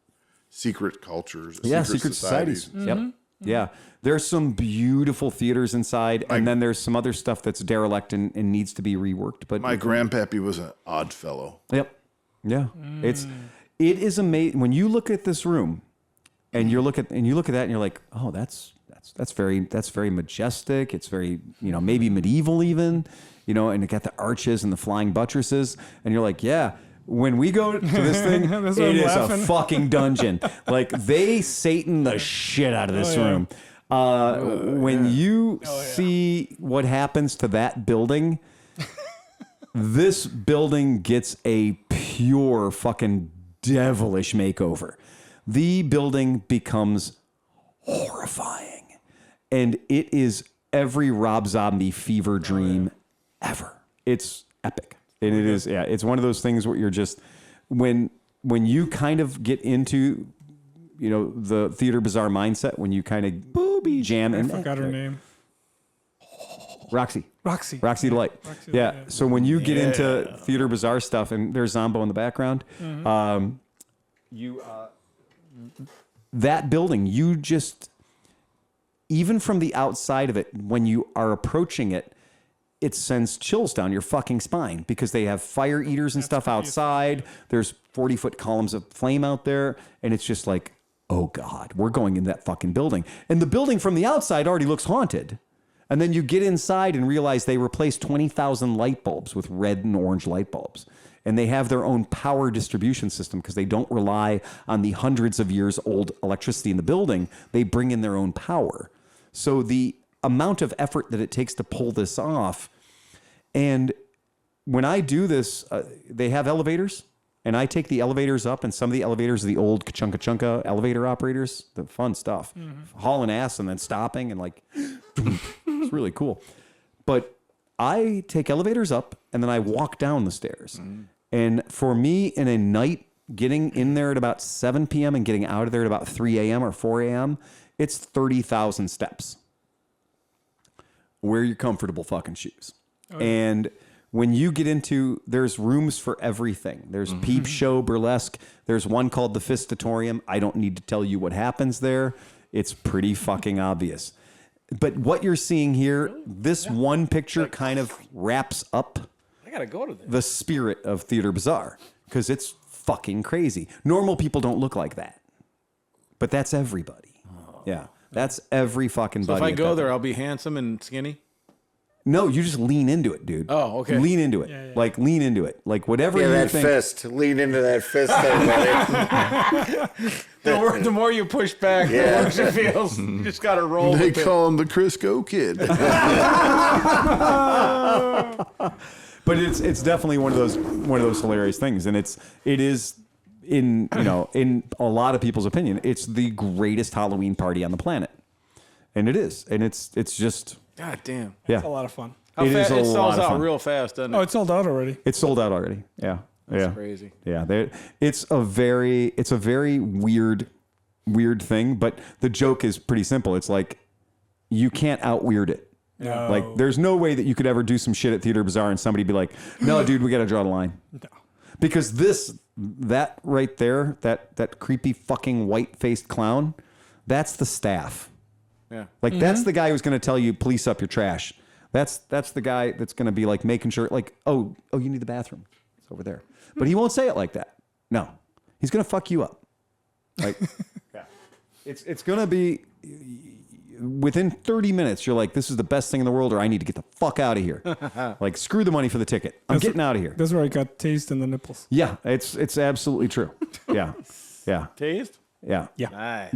secret cultures, secret societies. Yep. Yeah. There's some beautiful theaters inside, and then there's some other stuff that's derelict and needs to be reworked. But my grandpappy was an odd fellow. Yep. Yeah. It is amazing when you look at this room, and you look at that, and you're like, oh, that's very majestic. It's very, maybe medieval even, and it got the arches and the flying buttresses, and you're like, yeah. When we go to this thing, it is a fucking dungeon. Like they Satan the shit out of this room. When you see what happens to that building, this building gets a pure fucking devilish makeover. The building becomes horrifying, and it is every Rob Zombie fever dream ever. It's epic. And it is, it's one of those things where you're just, when you kind of get into, the Theater Bazaar mindset, when you kind of jam in. I forgot her name. Roxy Delight. Yeah. So when you get into Theater Bazaar stuff, and there's Zombo in the background, that building, you just, even from the outside of it, when you are approaching it, it sends chills down your fucking spine because they have fire eaters and stuff outside. There's 40-foot columns of flame out there. And it's just like, oh God, we're going in that fucking building. And the building from the outside already looks haunted. And then you get inside and realize they replaced 20,000 light bulbs with red and orange light bulbs. And they have their own power distribution system because they don't rely on the hundreds of years old electricity in the building. They bring in their own power. So the amount of effort that it takes to pull this off. And when I do this, they have elevators, and I take the elevators up, and some of the elevators are the old ka-chunka elevator operators, the fun stuff, hauling ass and then stopping and like, it's really cool. But I take elevators up and then I walk down the stairs. And for me in a night, getting in there at about 7 p.m. and getting out of there at about 3 a.m. or 4 a.m., it's 30,000 steps. Wear your comfortable fucking shoes. And when you get into, there's rooms for everything. There's peep show, burlesque. There's one called the Fistatorium. I don't need to tell you what happens there. It's pretty fucking obvious. But what you're seeing here, this one picture kind of wraps up I gotta go to this. the spirit of Theater Bazaar because it's fucking crazy. Normal people don't look like that. But that's everybody. Yeah. That's every fucking So buddy. if I at go that there, point. I'll be handsome and skinny. No, you just lean into it, dude. Oh, okay. Lean into it. yeah. Like, lean into it. Like, whatever Yeah, you that think. fist. Lean into that fist there, buddy. The more you push back, the worse it feels. You just gotta roll They with it. call him the Crisco Kid. But it's definitely one of those hilarious things, and it is in in a lot of people's opinion, it's the greatest Halloween party on the planet, and it is, and it's just God damn. yeah, It's a lot of fun. How It is fast, a it lot sells of out fun. real fast, doesn't it? Oh, it's sold out already. it's sold out already. Yeah, That's crazy. Yeah, it's a very weird thing, but the joke is pretty simple. It's like you can't out weird it. No. Like there's no way that you could ever do some shit at Theater Bazaar and somebody be like, "No, dude, we got to draw the line." No. Because that right there, that creepy fucking white-faced clown, that's the staff. Yeah. Like that's the guy who's going to tell you police up your trash. That's the guy that's going to be like making sure like, oh, you need the bathroom. It's over there. But he won't say it like that. No. He's going to fuck you up. Like yeah. It's going to be within 30 minutes you're like, this is the best thing in the world, or I need to get the fuck out of here. Like screw the money for the ticket. I'm getting out of here. That's where I got tased in the nipples. Yeah, it's absolutely true. Yeah. Yeah. Tased? Yeah. Yeah. Nice.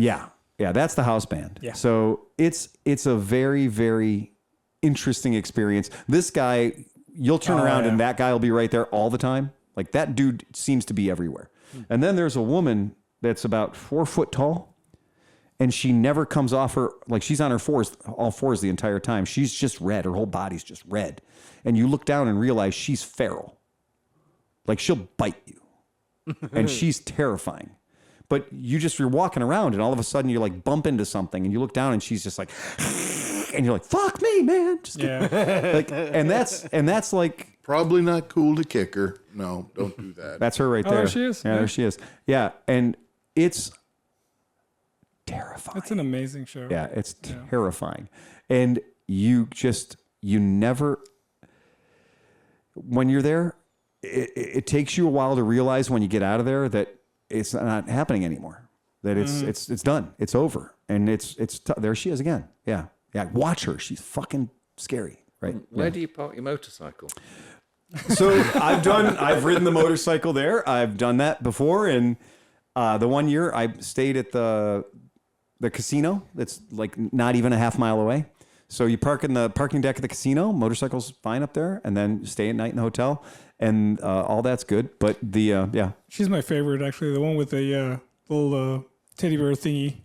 Yeah, that's the house band. Yeah. So it's a very, very interesting experience. This guy, you'll turn around and that guy will be right there all the time. Like that dude seems to be everywhere. And then there's a woman that's about 4 foot tall, and she never comes off her, like she's on her all fours the entire time. She's just red. Her whole body's just red. And you look down and realize she's feral. Like she'll bite you. And she's terrifying. but you're walking around and all of a sudden you like bump into something and you look down and she's just like, and you're like, fuck me, man. Just like, and that's like probably not cool to kick her. No, don't do that. That's her right there. There she is. Yeah, there she is. Yeah, and it's terrifying. It's an amazing show. Yeah, it's terrifying, and you never. When you're there, it takes you a while to realize when you get out of there that it's not happening anymore. That it's done. It's over, and there she is again. Yeah. Watch her. She's fucking scary. Right. Where do you park your motorcycle? So I've ridden the motorcycle there. I've done that before, and the one year I stayed at the casino. That's like not even a half mile away. So you park in the parking deck of the casino. Motorcycle's fine up there, and then stay at night in the hotel, and all that's good. But she's my favorite actually. The one with the little teddy bear thingy.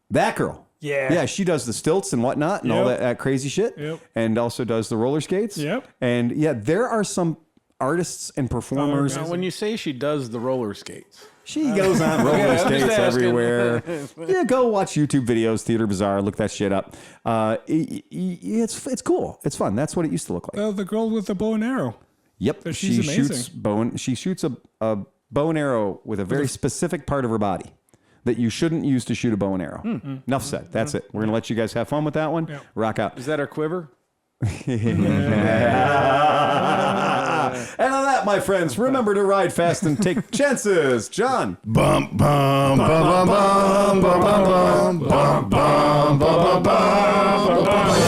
That girl. Yeah, she does the stilts and whatnot and all that crazy shit. Yep. And also does the roller skates. Yep. And there are some artists and performers. Now, when you say she does the roller skates, she goes on roller skates everywhere. Go watch YouTube videos, Theater Bazaar, look that shit up. It's cool. It's fun. That's what it used to look like. The girl with the bow and arrow. Yep. She's amazing. She shoots a bow and arrow with a very specific part of her body that you shouldn't use to shoot a bow and arrow. Enough said. That's it. We're going to let you guys have fun with that one. Yep. Rock out. Is that her quiver? And on that, my friends, remember to ride fast and take chances. John. Bum bum bum bum bum bum bum bum bum bum bum bum bum.